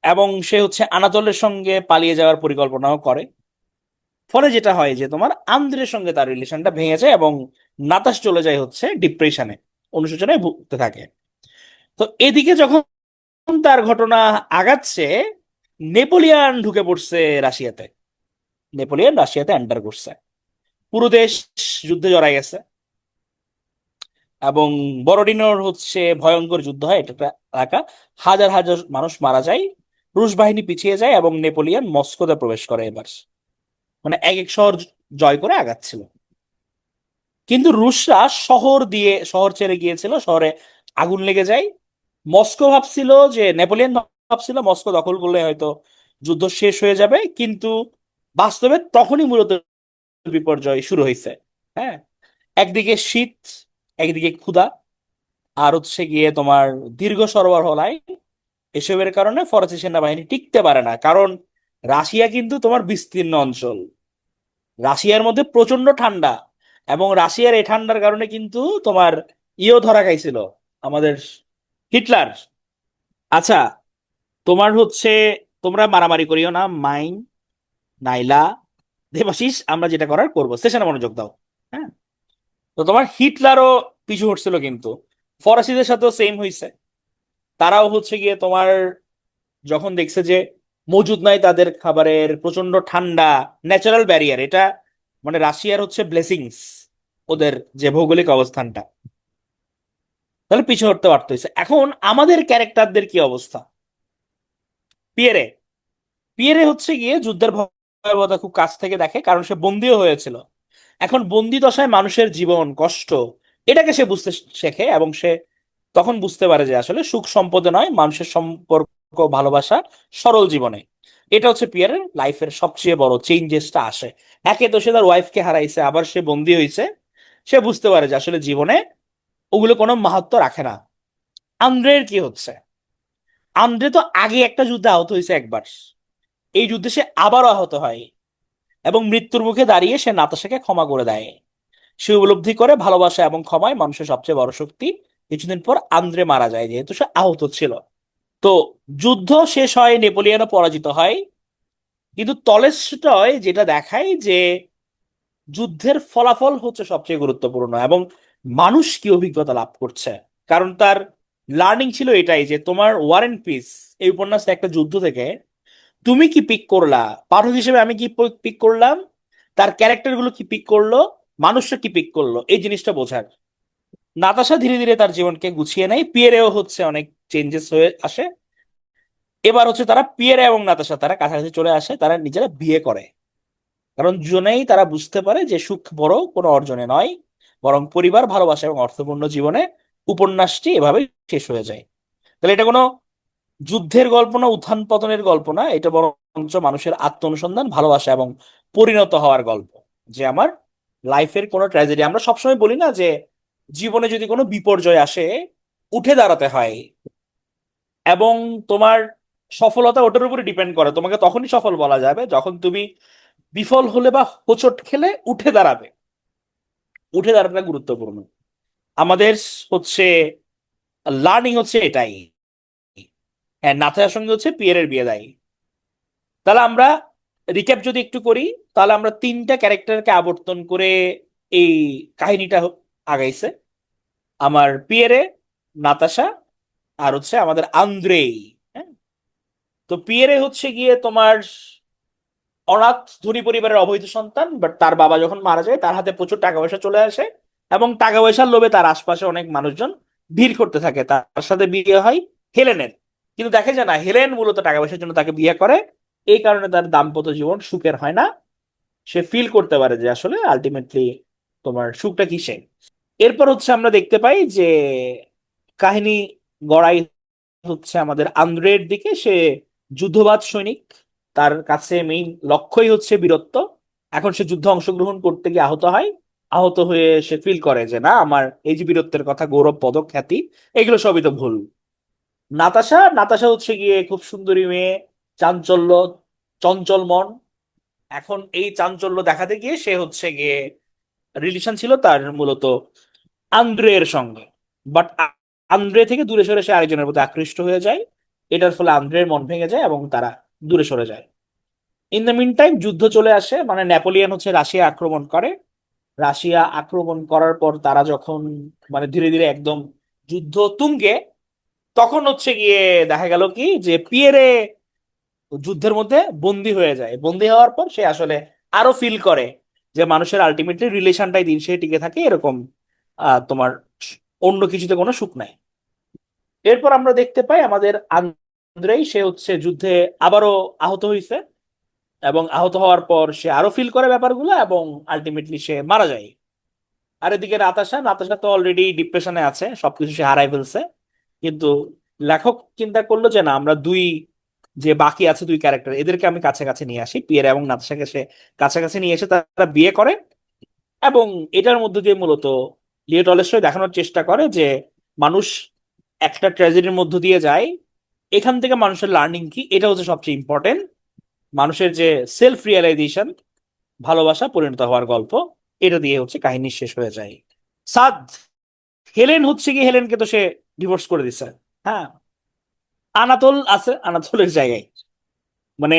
[SPEAKER 1] এবং সে হচ্ছে আনাতোলের সঙ্গে পালিয়ে যাওয়ার পরিকল্পনাও করে। ফলে যেটা হয় যে তোমার আন্দ্রের সঙ্গে তার রিলেশনটা ভেঙে যায়, এবং নাতাশ চলে যায় হচ্ছে ডিপ্রেশনে, অনুশোচনায় ভুগতে থাকে। তো এদিকে যখন তার ঘটনা আগাচ্ছে, নেপোলিয়ান ঢুকে পড়ছে রাশিয়াতে। নেপোলিয়ান রাশিয়াতে এন্টার করছে, পুরো দেশ যুদ্ধে জড়াই গেছে। এবং বড়দিনের হচ্ছে ভয়ঙ্কর যুদ্ধ হয়, এটা একটা এলাকা, হাজার হাজার মানুষ মারা যায়, রুশ বাহিনী পিছিয়ে যায়, এবং নেপোলিয়ন মস্কোতে প্রবেশ করে এবার। মানে এক এক শহর জয় করে আগাচ্ছিল। কিন্তু রুশরা শহর ছেড়ে গিয়েছিল, শহরে আগুন লেগে যায়। মস্কো ভাবছিল যে নেপোলিয়ন ভাবছিল মস্কো দখল করলে হয়তো যুদ্ধ শেষ হয়ে যাবে, কিন্তু বাস্তবে তখনই মূলত বিপর্যয় শুরু হয়েছে। হ্যাঁ। একদিকে শীত, একদিকে ক্ষুধা, আর হচ্ছে গিয়ে তোমার দীর্ঘ সরবরাহ লাইন। এসবের কারণে ফরাসি সেনাবাহিনী টিকতে পারে না, কারণ রাশিয়া কিন্তু তোমার বিস্তীর্ণ অঞ্চল, রাশিয়ার মধ্যে প্রচন্ড ঠান্ডা। এবং রাশিয়ার এই ঠান্ডার কারণে কিন্তু তোমার ধরা খাইছিল, আমাদের হিটলার। আচ্ছা, তোমার হচ্ছে, তোমরা মারামারি করিও না, মাইন, নাইলা, দেবাশিস, আমরা যেটা করার করবো, সেশনে মনোযোগ দাও। হ্যাঁ। তো তোমার হিটলারও পিছু হটছিল, কিন্তু ফরাসিদের সাথেও সেম হয়েছে। তারাও হচ্ছে গিয়ে তোমার যখন দেখছে যে মজুদ নাই তাদের খাবারের, প্রচন্ড ঠান্ডা, ন্যাচারাল ব্যারিয়ার এটা, মানে রাশিয়ার হচ্ছে ব্লেসিংস, ওদের যে ভৌগোলিক অবস্থানটা, তাহলে পিছু হটতে পারতো। এখন আমাদের ক্যারেক্টারদের কি অবস্থা? পিয়েরে, পিয়েরে হচ্ছে গিয়ে যুদ্ধের ভয়াবহতা খুব কাছ থেকে দেখে, কারণ সে বন্দিও হয়েছিল। এখন বন্দি দশায় মানুষের জীবন কষ্ট, এটাকে সে বুঝতে শেখে, এবং সে তখন বুঝতে পারে যে আসলে সুখ সম্পদে নয়, মানুষের সম্পর্ক, ভালোবাসা, সরল জীবনে। এটা হচ্ছে পিয়ারের লাইফের সবচেয়ে বড় চেঞ্জেসটা আসে। একে তো সে তার ওয়াইফকে হারাইছে, আবার সে বন্দি হয়েছে। সে বুঝতে পারে যে আসলে জীবনে ওগুলো কোনো মাহাত্ম্য রাখে না। আন্দ্রের কি হচ্ছে? আন্দ্রে তো আগে একটা যুদ্ধে আহত হয়েছে একবার, এই যুদ্ধে সে আবারও আহত হয়, এবং মৃত্যুর মুখে দাঁড়িয়ে সে নাতাশাকে ক্ষমা করে দেয়। সে উপলব্ধি করে ভালোবাসা এবং ক্ষমাই মানুষের সবচেয়ে বড় শক্তি। কিছুদিন পর আন্দ্রে মারা যায়, যেহেতু সে আহত ছিল। তো যুদ্ধ শেষ হয়, নেপোলিয়নও পরাজিত হয়। কিন্তু টলস্টয় যেটা দেখায় যে যুদ্ধের ফলাফল হচ্ছে সবচেয়ে গুরুত্বপূর্ণ, এবং মানুষ কি অভিজ্ঞতা লাভ করছে। কারণ তার লার্নিং ছিল এটাই যে তোমার ওয়ার এন্ড পিস, এই উপন্যাসে একটা যুদ্ধ থেকে তুমি কি পিক করলা, পাঠক হিসেবে আমি কি পিক করলাম, তার ক্যারেক্টার গুলো কি পিক করলো, মানুষটা কি পিক করলো, এই জিনিসটা বোঝার। নাতাশা ধীরে ধীরে তার জীবনকে গুছিয়ে নেয়, পিয়েরেও হচ্ছে অনেক চেঞ্জেস হয়ে আসে। এবার হচ্ছে তারা, পিয়েরে এবং নাতাশা, তারা কাছাকাছি চলে আসে, তারা নিজেরা বিয়ে করে। কারণ দুজনেই তারা বুঝতে পারে যে সুখ বড় কোনো অর্জনে নয়, বরং পরিবার, ভালোবাসা এবং অর্থপূর্ণ জীবনে। উপন্যাসটি এভাবে শেষ হয়ে যায়। তাহলে এটা কোনো যুদ্ধের গল্প না, উত্থান পতনের গল্প না, এটা বরঞ্চ মানুষের আত্ম অনুসন্ধান, ভালোবাসা এবং পরিণত হওয়ার গল্প। যে আমার লাইফের কোনো ট্র্যাজেডি, আমরা সবসময় বলি না যে জীবনে যদি কোনো বিপর্যয় আসে, উঠে দাঁড়াতে হয়। এবং তোমার সফলতা ওটার উপরে ডিপেন্ড করে, তোমাকে তখনই সফল বলা যাবে যখন তুমি বিফল হলে বা হোঁচট খেলে উঠে দাঁড়াবে। উঠে দাঁড়ানোটা গুরুত্বপূর্ণ আমাদের হচ্ছে, লার্নিং হচ্ছে এটাই। হ্যাঁ, নাথার সঙ্গে হচ্ছে পিয়েরের বিয়ে দেয়। তাহলে আমরা রিক্যাপ যদি একটু করি, তাহলে আমরা তিনটা ক্যারেক্টারকে আবর্তন করে এই কাহিনীটা আগাইছে। আমার পিয়েরে, নাতাশা, আর হচ্ছে আমাদের আন্দ্রেই। হ্যাঁ, তো পিয়েরে হচ্ছে গিয়ে তোমার অনাথ ধনী পরিবারের অবৈধ সন্তান, বাট তার বাবা যখন মারা যায় তার হাতে প্রচুর টাকা পয়সা চলে আসে, এবং টাকা পয়সার লোভে তার আশপাশে অনেক মানুষজন ভিড় করতে থাকে, তার সাথে বিয়ে হয় হেলেনের। কিন্তু দেখে যে না, হেলেন মূলত টাকা পয়সার জন্য তাকে বিয়ে করে, এই কারণে তার দাম্পত্য জীবন সুখের হয় না। সে ফিল করতে পারে যে আসলে আলটিমেটলি তোমার সুখটা কিসে। এরপর হচ্ছে আমরা দেখতে পাই যে কাহিনী গড়াই হচ্ছে আমাদের আন্দ্রের দিকে। সে যুদ্ধবাজ সৈনিক, তার কাছে মেইন লক্ষ্যই হচ্ছে বীরত্ব। এখন সে যুদ্ধে অংশগ্রহণ করতে গিয়ে আহত হয়। আহত হয়ে সে ফিল করে যে না, আমার এই যে বীরত্বের কথা, গৌরব পদক, খ্যাতি, এগুলো সবই তো ভুল। নাতাশা নাতাশা হচ্ছে গিয়ে খুব সুন্দরী মেয়ে, চাঞ্চল্য, চঞ্চল মন। এখন এই চাঞ্চল্য দেখাতে গিয়ে সে হচ্ছে গিয়ে রিলেশন ছিল তার মূলত আন্দ্রের সঙ্গে, বাট আন্দ্রে থেকে দূরে সরে সে আরেকজনের প্রতি আকৃষ্ট হয়ে যায়। এটার ফলে আন্দ্রের মন ভেঙে যায় এবং তারা দূরে সরে যায়। ইন দ্য মিন টাইম যুদ্ধ চলে আসে, মানে নেপোলিয়ন হচ্ছে রাশিয়া আক্রমণ করে। রাশিয়া আক্রমণ করার পর তারা যখন মানে ধীরে ধীরে একদম যুদ্ধ তুঙ্গে, তখন হচ্ছে গিয়ে দেখা গেল কি যে পিয়েরে যুদ্ধের মধ্যে বন্দী হয়ে যায়। বন্দী হওয়ার পর সে আসলে আরো ফিল করে যে মানুষের আলটিমেটলি রিলেশনটাই দিন সে টিকে থাকে এরকম, তোমার অন্য কিছুতে কোনো সুখ নাই। এরপর আমরা দেখতে পাই আমাদের আন্দ্রেই, সে হচ্ছে যুদ্ধে আবারও আহত হয়েছে, এবং আহত হওয়ার পর সে আরো ফিল করে ব্যাপারগুলো এবং আলটিমেটলি সে মারা যায়। আর এদিকে নাতাশা নাতাশা তো অলরেডি ডিপ্রেশনে আছে, সবকিছু সে হারাই ফেলছে। কিন্তু লেখক চিন্তা করলো যে না, আমরা দুই যে বাকি আছে দুই ক্যারেক্টার, এদেরকে আমি কাছাকাছি নিয়ে আসি, পিয়ের এবং নাতাশাকে সে কাছাকাছি নিয়ে এসে তারা বিয়ে করে। এবং এটার মধ্যে দিয়ে মূলত লিও টলস্টয় দেখানোর চেষ্টা করে যে মানুষ একটা ট্র্যাজেডির মধ্য দিয়ে যায়, এখান থেকে মানুষের লার্নিং কি, এটা হচ্ছে সবচেয়ে ইম্পর্টেন্ট। মানুষের যে সেলফ রিয়েলাইজেশন, ভালোবাসা পরিণত হওয়ার গল্প, এটা দিয়ে হচ্ছে কাহিনী শেষ হয়ে যায়। সাদ হেলেন হচ্ছে কি, হেলেনকে তো সে ডিভোর্স করে দিছে। হ্যাঁ, আনাতোল আছে আনাতোলের জায়গায়, মানে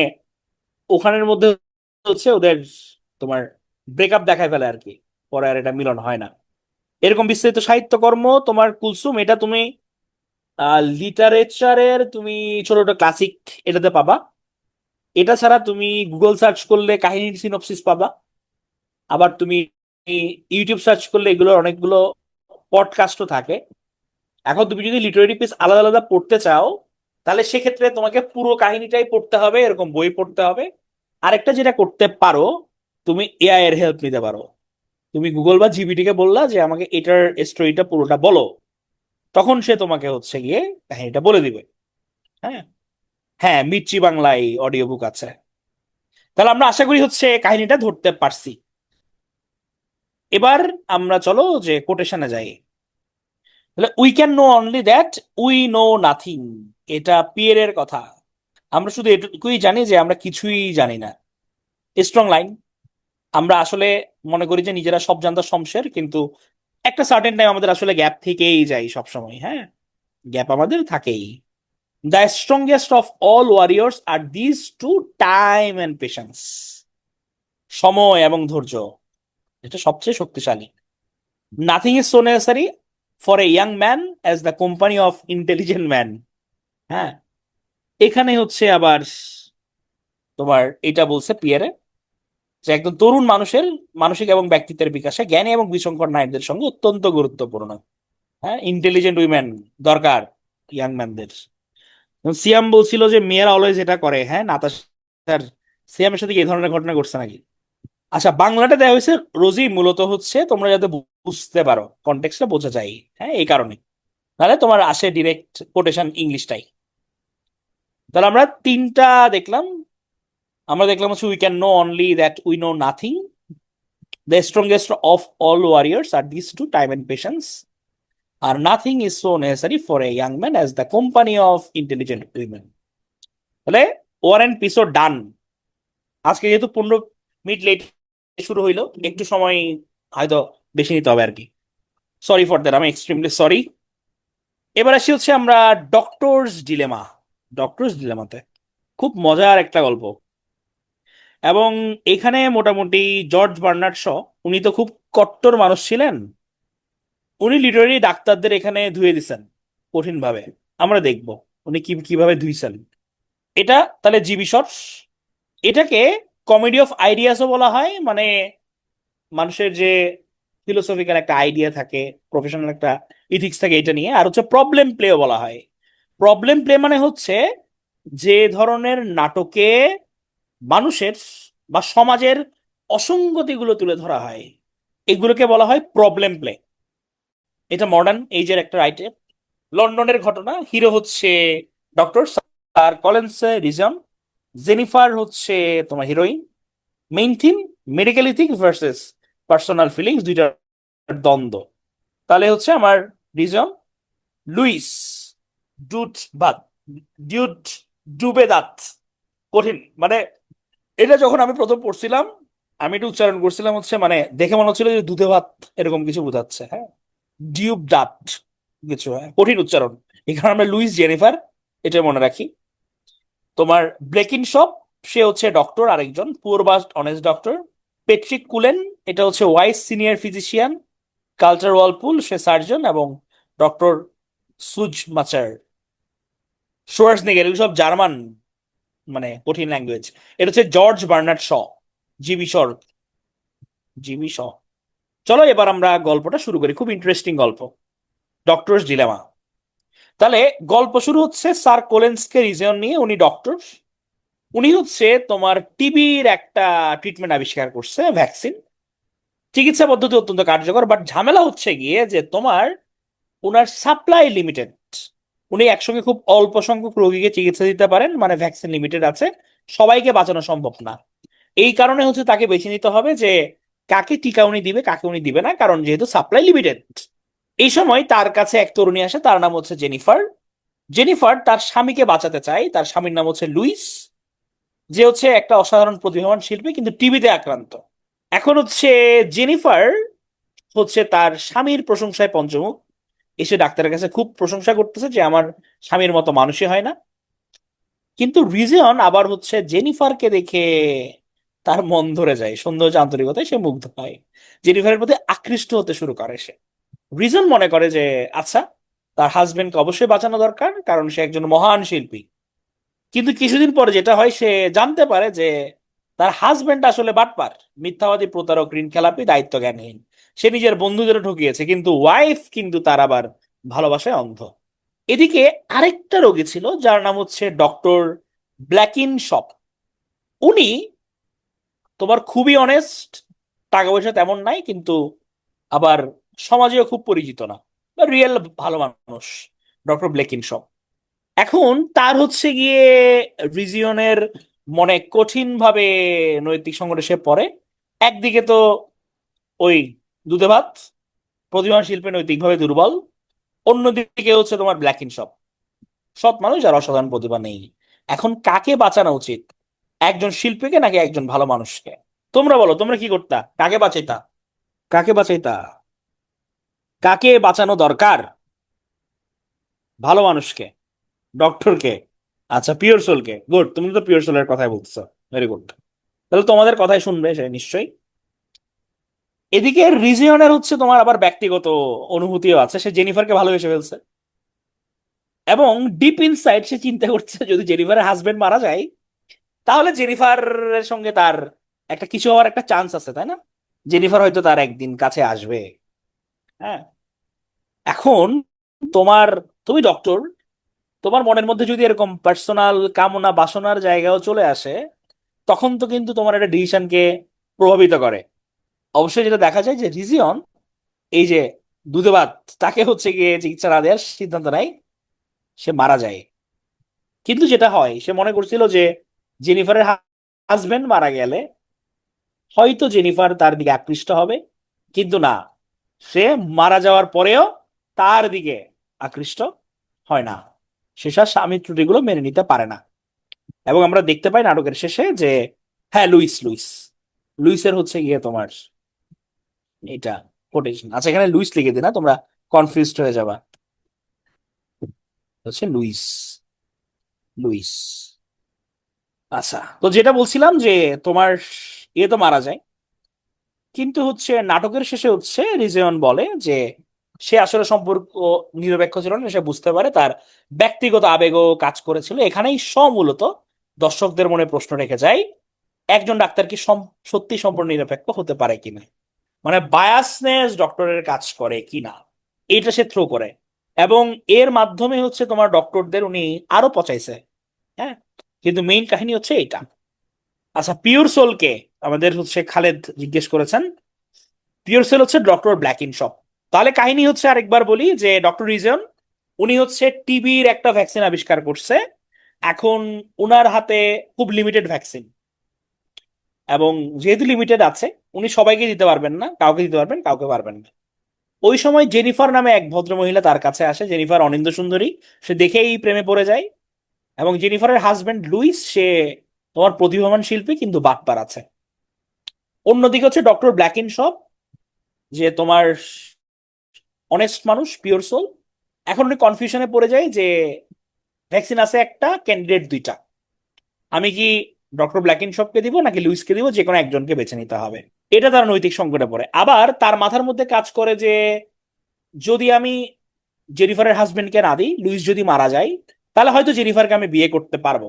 [SPEAKER 1] ওখানের মধ্যে হচ্ছে ওদের তোমার ব্রেকআপ দেখায় ফেলে আর কি, পরে আর এটা মিলন হয় না। এরকম বিস্তারিত সাহিত্যকর্ম তোমার কুলসুম, এটা তুমি লিটারেচারের তুমি ছোট ছোট ক্লাসিক এটাতে পাবা। এটা ছাড়া তুমি গুগল সার্চ করলে কাহিনীর সিনপসিস পাবা। আবার তুমি ইউটিউব সার্চ করলে এগুলোর অনেকগুলো পডকাস্টও থাকে। এখন তুমি যদি লিটারেরি পিস আলাদা আলাদা পড়তে চাও, তাহলে সেক্ষেত্রে তোমাকে পুরো কাহিনীটাই পড়তে হবে, এরকম বই পড়তে হবে। আরেকটা যেটা করতে পারো, তুমি এআই এর হেল্প নিতে পারো। তুমি গুগল বা জিপিটি কে বললা যে আমাকে এটার স্টোরিটা পুরোটা বলো, তখন সে তোমাকে হচ্ছে গিয়ে কাহিনীটা বলে দিবে। হ্যাঁ, হ্যাঁ, মির্চি বাংলায় অডিও বুক আছে। তাহলে আমরা আশা করি হচ্ছে কাহিনীটা ধরতে পারছি। এবার আমরা চলো যে কোটেশনে যাই। তাহলে we can know only that we know nothing, এটা পিয়েরের কথা। আমরা শুধু এটুকুই জানি যে আমরা কিছুই জানি না। Strong line. আমরা আসলে মনে করি যে নিজেরা সব জানতা শমশের, কিন্তু একটা সার্টেন টাইম আমাদের আসলে গ্যাপ থেকেই যাই সবসময়। হ্যাঁ, গ্যাপ আমাদের থাকেই। The strongest of all warriors are this two, time and patience. সময় এবং ধৈর্য, এটা সবচেয়ে শক্তিশালী। Nothing is so necessary for a young man as the company of intelligent man. হ্যাঁ, এখানে হচ্ছে আবার তোমার এটা বলছে পিয়ারে যে একজন তরুণ মানুষের মানসিক এবং ব্যক্তিত্বের বিকাশে জ্ঞানী এবং বিচক্ষণ নারীদের সঙ্গে অত্যন্ত গুরুত্বপূর্ণ। হ্যাঁ, ইন্টেলিজেন্ট উইমেন দরকার ইয়াং ম্যানদের। সিয়াম বলছিল যে মেয়েরা অলওয়েজ এটা করে। হ্যাঁ, নাতাশার সিয়ামের সাথে কি এই ধরনের ঘটনা ঘটছে নাকি? আচ্ছা, বাংলাটা দেওয়া হয়েছে রোজি মূলত হচ্ছে তোমরা যাতে বুঝতে পারো, কনটেক্সটটা বোঝা যায়। হ্যাঁ, এই কারণে তাহলে তোমার আসে ডিরেক্ট কোটেশন ইংলিশটাই। তাহলে আমরা তিনটা দেখলাম। আমরা দেখলাম হচ্ছে we can know only that we know nothing, the strongest of all warriors are this two, time and patience, আর nothing is so necessary for a young man as the company of intelligent women. তাহলে war and পিসও done. আজকে যেহেতু 15 minute late শুরু হইলো, একটু সময় হয়তো বেশি নিতে হবে আর কি। সরি ফর দ্যাট, আমি এক্সট্রিমলি সরি। এবার আসি হচ্ছে আমরা ডক্টরস ডিলেমা। ডক্টরস ডিলেমাতে খুব মজার একটা গল্প। এবং এখানে মোটামুটি জর্জ বার্নার্ড শ, উনি তো খুব কট্টর মানুষ ছিলেন। উনি লিটারালি ডাক্তারদের এখানে ধুয়ে দিছেন কঠিন ভাবে। আমরা দেখব উনি কিভাবে ধুইছেন। এটা তাহলে জীবিষর। এটাকে কমেডি অফ আইডিয়াসও বলা হয়, মানে মানুষের যে ফিলোসফিক্যাল একটা আইডিয়া থাকে, প্রফেশনাল একটা ইথিক্স থাকে এটা নিয়ে। আর হচ্ছে প্রবলেম প্লেও বলা হয়। প্রবলেম প্লে মানে হচ্ছে যে ধরনের নাটকে মানুষের বা সমাজের অসঙ্গতিগুলো তুলে ধরা হয়, এগুলোকে বলা হয় প্রবলেম প্লে। এটা মডার্ন এইজের একটা আইটেম। লন্ডনের ঘটনা, হিরো হচ্ছে doctor sir Collins reason, Jennifer হচ্ছে তোমার heroine. Main theme medical ethics versus personal feelings, দুইটার দ্বন্দ্ব। তাহলে হচ্ছে আমার রিজন লুইস ডুট বাদ ডিউট ডুবে দাঁত। কঠিন মানে, এটা যখন আমি প্রথম পড়ছিলাম আমি এটা উচ্চারণ করছিলাম হচ্ছে, মানে দেখে মনে হচ্ছিল যে দুধে ভাত এরকম কিছু বোঝাচ্ছে। হ্যাঁ, ডিউব ডাট কিছু, হ্যাঁ কঠিন উচ্চারণ। এখানে আমরা লুইস জেনিফার এটা মনে রাখি। তোমার ব্লেকিন শপ, সে হচ্ছে ডক্টর আরেকজন, poor but honest doctor. Patrick Cullen, এটা হচ্ছে wise senior physician. Cutler Walpole, সে সার্জন। এবং ডক্টর সুজ মাচার, শোয়ার্জনেগার, এগুলো সব জার্মান, মানে কঠিন ল্যাঙ্গুয়েজ। এটা হচ্ছে George Bernard Shaw, GB Shaw, GB Shaw. চলো এবার আমরা গল্পটা শুরু করি, খুব ইন্টারেস্টিং গল্প, ডক্টরস ডিলেমা। তাহলে গল্প শুরু হচ্ছে স্যার কোলেন্সকে রিজন নিয়ে। উনি ডক্টর, উনি হচ্ছে তোমার টিবির একটা ট্রিটমেন্ট আবিষ্কার করছে, ভ্যাকসিন। চিকিৎসা পদ্ধতি অত্যন্ত কার্যকর, বাট ঝামেলা হচ্ছে গিয়ে যে তোমার ওনার সাপ্লাই লিমিটেড। উনি একসঙ্গে খুব অল্প সংখ্যক রোগীকে চিকিৎসা দিতে পারেন, মানে ভ্যাকসিন লিমিটেড আছে, সবাইকে বাঁচানো সম্ভব না। এই কারণে হচ্ছে তাকে বেছে নিতে হবে যে কাকে টিকা উনি দিবে, কাকে উনি দিবে না, কারণ যেহেতু সাপ্লাই লিমিটেড। এই সময় তার কাছে এক তরুণী আসে, তার নাম হচ্ছে জেনিফার। জেনিফার তার স্বামীকে বাঁচাতে চায়। তার স্বামীর নাম হচ্ছে লুইস, যে হচ্ছে একটা অসাধারণ প্রতিভাবান শিল্পী কিন্তু টিবিতে আক্রান্ত। এখন হচ্ছে জেনিফার হচ্ছে তার স্বামীর প্রশংসায় পঞ্চমুখ, এসে ডাক্তারের কাছে খুব প্রশংসা করতেছে যে আমার স্বামীর মতো মানুষই হয় না। কিন্তু রিজন আবার হচ্ছে জেনিফারকে দেখে তার মন ধরে যায়, সৌন্দর্য আন্তরিকতায় সে মুগ্ধ হয়, জেনিফারের প্রতি আকৃষ্ট হতে শুরু করে সে। রিজন মনে করে যে আচ্ছা, তার হাজবেন্ডকে অবশ্যই বাঁচানো দরকার, কারণ সে একজন মহান শিল্পী। কিন্তু কিছুদিন পরে যেটা হয়, সে জানতে পারে যে তার হাজবেন্ড আসলে বাটপার, মিথ্যাবাদী, প্রতারক, ঋণ খেলাপি, দায়িত্ব জ্ঞানহীন। সে নিজের বন্ধুদের ঠকিয়েছে, কিন্তু ওয়াইফ কিন্তু তার আবার ভালোবাসায় অন্ধ। এদিকে আরেকটা রোগী ছিল যার নাম হচ্ছে ডক্টর ব্ল্যাকিন শপ। উনি তোমার খুবই অনেস্ট, টাকা পয়সা তেমন নাই, কিন্তু আবার সমাজেও খুব পরিচিত না, রিয়েল ভালো মানুষ ডক্টর ব্ল্যাকিন শপ। এখন তার হচ্ছে গিয়ে রিজিয়নের মনে কঠিন ভাবে নৈতিক সংকটে সে পড়ে। একদিকে তো ওই দুধে ভাত, প্রতিমা শিল্পে নৈতিকভাবে দুর্বল। অন্যদিকে হচ্ছে তোমার ব্ল্যাক ইন শপ, সৎ মানুষ যার অসাধারণ প্রতিভা নেই। এখন কাকে বাঁচানো উচিত, একজন শিল্পীকে নাকি একজন ভালো মানুষকে? তোমরা বলো, তোমরা কি করতা, কাকে বাঁচাইতা? কাকে বাঁচাইতা? কাকে বাঁচানো দরকার? ভালো মানুষকে, ডক্টরকে? আচ্ছা, পিওর সোলকে, গুড, তুমি তো পিওর সোলের কথাই বলছো, ভেরি গুড। তাহলে তোমাদের কথাই শুনবে সে নিশ্চয়ই। এদিকে রিজিয়নের হচ্ছে তোমার আবার ব্যক্তিগত অনুভূতিও আছে, সে জেনিফারকে ভালোবেসে ফেলছে। এবং ডিপ ইনসাইড সে চিন্তা করছে যদি জেনিফারের হাজবেন্ড মারা যায়, তাহলে জেনিফারের সঙ্গে তার একটা কিছু হওয়ার একটা চান্স আছে, তাই না? জেনিফার হয়তো তার একদিন কাছে আসবে। হ্যাঁ, এখন তোমার, তুমি ডক্টর, তোমার মনের মধ্যে যদি এরকম পার্সোনাল কামনা বাসনার জায়গাও চলে আসে, তখন তো কিন্তু তোমার একটা ডিসিশনকে প্রভাবিত করে। অবশ্যই যেটা দেখা যায় যে রিজিয়ন, এই যে দুধে ভাত, তাকে হচ্ছে গিয়ে চিকিৎসা না দেওয়ার সিদ্ধান্ত নেয়, সে মারা যায়। কিন্তু যেটা হয়, সে মনে করছিল যে জেনিফারের হাজবেন্ড মারা গেলে হয়তো জেনিফার তার দিকে আকৃষ্ট হবে, কিন্তু না, সে মারা যাওয়ার পরেও তার দিকে আকৃষ্ট হয় না। সে তার স্বামীর ত্রুটিগুলো মেনে নিতে পারে না। এবং আমরা দেখতে পাই নাটকের শেষে যে হ্যাঁ, লুইস লুইস লুইসের হচ্ছে গিয়ে তোমার এটা কোটেশন আচ্ছা, এখানে লুইস লিখে দিই না, তোমরা কনফিউজড হয়ে যাবা। হচ্ছে লুইস, লুইস। আচ্ছা, তো যেটা বলছিলাম যে তোমার তো মারা যায়, কিন্তু হচ্ছে নাটকের শেষে হচ্ছে রিজিয়ন বলে যে সে আসলে সম্পর্ক নিরপেক্ষ ছিল না, সে বুঝতে পারে তার ব্যক্তিগত আবেগও কাজ করেছিল। এখানেই মূলত দর্শকদের মনে প্রশ্ন রেখে যায়, একজন ডাক্তার কি সত্যি সম্পূর্ণ নিরপেক্ষ হতে পারে কিনা, মানে বায়াসনেস ডক্টরের কাজ করে কিনা, এটা সে থ্রো করে। এবং এর মাধ্যমে হচ্ছে তোমার ডক্টরদের উনি আরো পচাইছে। হ্যাঁ, কিন্তু মেইন কাহিনী হচ্ছে এটা। আচ্ছা, পিওর সোলকে আমাদের হচ্ছে খালেদ জিজ্ঞেস করেছেন। পিওর সোল হচ্ছে ডক্টর ব্ল্যাকিনশপ। তাহলে কাহিনী হচ্ছে আরেকবার বলি যে ডক্টর রিজন উনি হচ্ছে টিবির একটা ভ্যাকসিন আবিষ্কার করছে। এখন উনার হাতে খুব লিমিটেড ভ্যাকসিন, এবং যেহেতু লিমিটেড আছে উনি সবাইকে দিতে পারবেন না, কাউকে দিতে পারবেন কাউকে পারবেন না। ওই সময় জেনিফার নামে এক ভদ্র মহিলা তার কাছে আসে, জেনিফার অনিন্দ সুন্দরী, সে দেখেই প্রেমে পড়ে যায়। এবং জেনিফারের হাজবেন্ড লুইস, সে তোমার প্রতিভাবান শিল্পী কিন্তু বাটপার আছে। অন্যদিকে হচ্ছে ডক্টর ব্ল্যাকিনশপ, যে তোমার অনেস্ট মানুষ, পিওর সোল। এখন উনি কনফিউশনে পড়ে যায় যে ভ্যাকসিন আছে একটা, ক্যান্ডিডেট দুইটা, আমি কি ডক্টর ব্ল্যাকিনশপকে দিব নাকি লুইসকে দিব, যে কোনো একজনকে বেছে নিতে হবে। এটা তার নৈতিক সংকটে পড়ে। আবার তার মাথার মধ্যে কাজ করে যে যদি আমি জেনিফারের হাজবেন্ডকে না দিই, লুইস যদি মারা যায়, তাহলে হয়তো জেনিফারকে আমি বিয়ে করতে পারবো,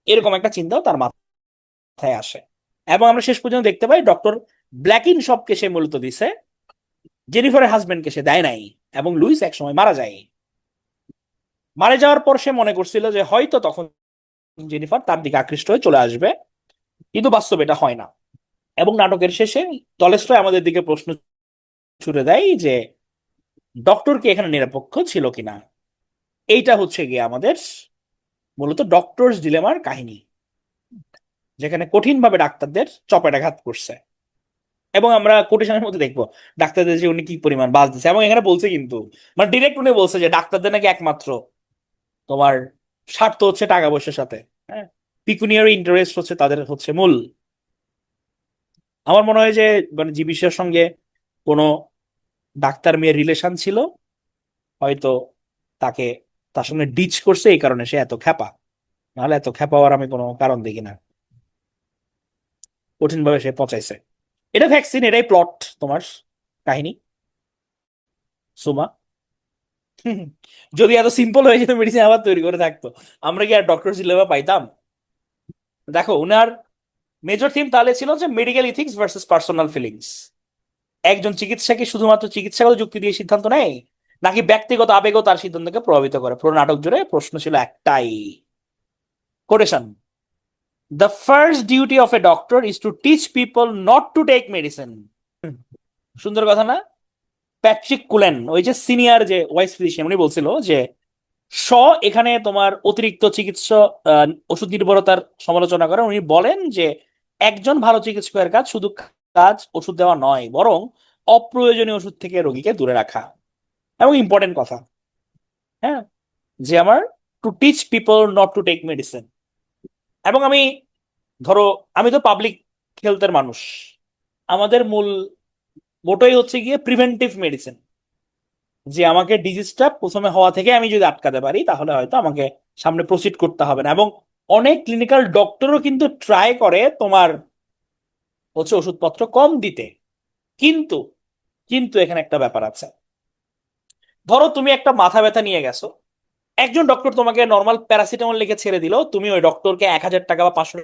[SPEAKER 1] এরকম একটা চিন্তাও তার মাথায় আসে। এবং আমরা শেষ পর্যন্ত দেখতে পাই ডক্টর ব্ল্যাকিনশপকে সে মূলত দিছে, জেনিফারের হাজবেন্ডকে সে দেয় নাই। এবং লুইস একসময় মারা যায়। মারা যাওয়ার পর সে মনে করছিল যে হয়তো তখন জেনিফার তার দিকে আকৃষ্ট হয়ে চলে আসবে, কিন্তু বাস্তবে এটা হয় না। এবং নাটকের শেষে টলস্টয় আমাদের দিকে প্রশ্ন ছুড়ে দেয় যে ডক্টর কি এখানে নিরপেক্ষ ছিল কিনা। এইটা হচ্ছে গিয়ে আমাদের মূলত ডক্টরস ডিলেমার কাহিনী, যেখানে কঠিনভাবে ডাক্তারদের চপেটাঘাত করছে। এবং আমরা কোটেশনের মধ্যে দেখবো ডাক্তারদের যে উনি কি পরিমাণ বাজ দিচ্ছে। এবং এখানে বলছে কিন্তু, মানে ডিরেক্ট উনি বলছে যে ডাক্তারদের নাকি একমাত্র তোমার স্বার্থ হচ্ছে টাকা পয়সার সাথে। হ্যাঁ, পিকুনিয়ারি ইন্টারেস্ট হচ্ছে তাদের হচ্ছে মূল। আমার মনে হয় যে মানে জীবিকার সঙ্গে কোনো ডাক্তার মেয়ের রিলেশন ছিল, হয়তো তাকে তার সঙ্গে ডিচ করছে, এই কারণে সে এত খ্যাপা। নাহলে এত খ্যাপা হওয়ার আমি কোনো কারণ দেখি না। কঠিন ভাবে সে পচাইছে। এটা ভ্যাকসিন, এটাই প্লট তোমার কাহিনী, সুমা। যদি এত সিম্পল হয়ে যেত, মেডিসিন আবার তৈরি করে থাকতো, আমরা কি আর ডক্টর সিলেবা পাইতাম? দেখো উনার মেজর থিম তাহলে ছিল যে medical ethics versus personal feelings. একজন চিকিৎসা কি শুধুমাত্র চিকিৎসাগত যুক্তি দিয়ে সিদ্ধান্ত নেয়, নাকি ব্যক্তিগত আবেগও তার সিদ্ধান্তকে প্রভাবিত করে? পুরো নাটক জুড়ে প্রশ্ন ছিল একটাই। Quotation: the first duty of a doctor is to teach people not to take medicine. সুন্দর কথা না? প্যাট্রিক কুলেন, ওই যে সিনিয়র যে ওয়াইস ফিজিশিয়ান, উনি বলছিল যে শ এখানে তোমার অতিরিক্ত চিকিৎসা ওষুধ নির্ভরতার সমালোচনা করেন। উনি বলেন যে একজন ভালো চিকিৎসকের কাজ শুধু কাজ ওষুধ দেওয়া নয়, বরং অপ্রয়োজনীয় ওষুধ থেকে রোগীকে দূরে রাখা। এবং ইম্পর্টেন্ট কথা, হ্যাঁ, যে আমার to teach people not to take medicine. এবং আমি, ধরো, আমি তো পাবলিক হেলথের মানুষ, আমাদের মূল মোটোই হচ্ছে গিয়ে প্রিভেন্টিভ মেডিসিন, যে আমাকে ডিজিজটা প্রথমে হওয়া থেকে আমি যদি আটকাতে পারি, তাহলে হয়তো আমাকে সামনে প্রসিড করতে হবে না। এবং অনেক ক্লিনিক্যাল ডক্টরও কিন্তু ট্রাই করে তোমার হচ্ছে ওষুধপত্র কম দিতে। কিন্তু কিন্তু এখানে একটা ব্যাপার আছে। ধরো তুমি একটা মাথা ব্যথা নিয়ে গেছো, একজন ডক্টর তোমাকে নর্মাল প্যারাসিটামল লিখে ছেড়ে দিল, তুমি ওই ডক্টরকে 1,000 টাকা বা 500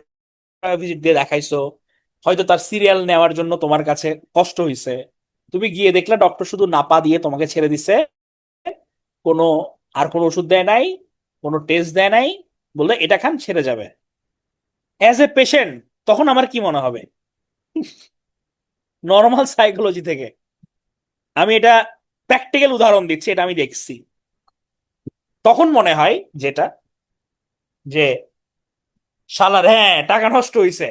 [SPEAKER 1] টাকা ভিজিট দিয়ে দেখাইছো, হয়তো তার সিরিয়াল নেওয়ার জন্য তোমার কাছে কষ্ট হয়েছে। তুমি গিয়ে দেখলে ডক্টর শুধু নাপা দিয়ে তোমাকে ছেড়ে দিছে, কোনো আর কোনো ওষুধ দেয় নাই, কোনো টেস্ট দেয় নাই, বললে এটা খান ছেড়ে যাবে। অ্যাজ এ পেশেন্ট তখন আমার কি মনে হবে? নর্মাল সাইকোলজি থেকে আমি এটা প্র্যাকটিক্যাল উদাহরণ দিচ্ছি, এটা আমি দেখছি। তখন মনে হয় যেটা, যে শালার হ্যাঁ টাকা নষ্ট হইছে,